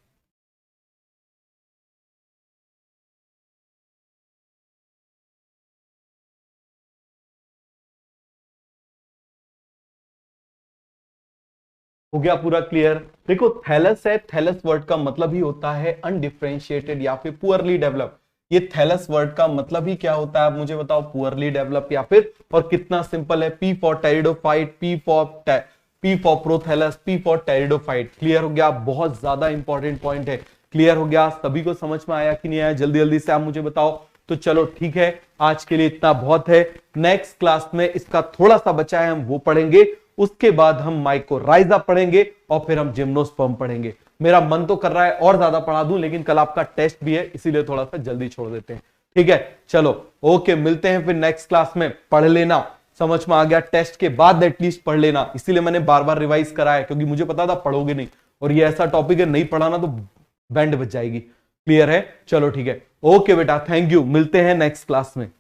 हो गया पूरा क्लियर? देखो थैलस है, थैलस वर्ड का मतलब ही होता है अनडिफरेंशिएटेड या फिर पुअरली डेवलप। ये थैलस वर्ड का मतलब ही क्या होता है आप मुझे बताओ? पुअरली डेवलप या फिर, और कितना सिंपल है, P for pteridophyte, P for prothallus, P for pteridophyte. Clear हो गया? बहुत ज्यादा इंपॉर्टेंट पॉइंट है। क्लियर हो गया? सभी को समझ में आया कि नहीं आया? जल्दी जल्दी से आप मुझे बताओ। तो चलो ठीक है, आज के लिए इतना बहुत है। नेक्स्ट क्लास में इसका थोड़ा सा बचा है, हम वो पढ़ेंगे। उसके बाद हम माइकोराइजा पढ़ेंगे और फिर हम जिम्नोस्पर्म पढ़ेंगे। मेरा मन तो कर रहा है और ज्यादा पढ़ा दूं, लेकिन कल आपका टेस्ट भी है, इसीलिए थोड़ा सा जल्दी छोड़ देते हैं। ठीक है, चलो ओके, मिलते हैं फिर नेक्स्ट क्लास में। पढ़ लेना, समझ में आ गया? टेस्ट के बाद एटलीस्ट पढ़ लेना, इसीलिए मैंने बार बार रिवाइज कराया, क्योंकि मुझे पता था पढ़ोगे नहीं, और ये ऐसा टॉपिक है नहीं पढ़ाना तो बैंड बज जाएगी। क्लियर है? चलो ठीक है, ओके बेटा, थैंक यू, मिलते हैं नेक्स्ट क्लास में।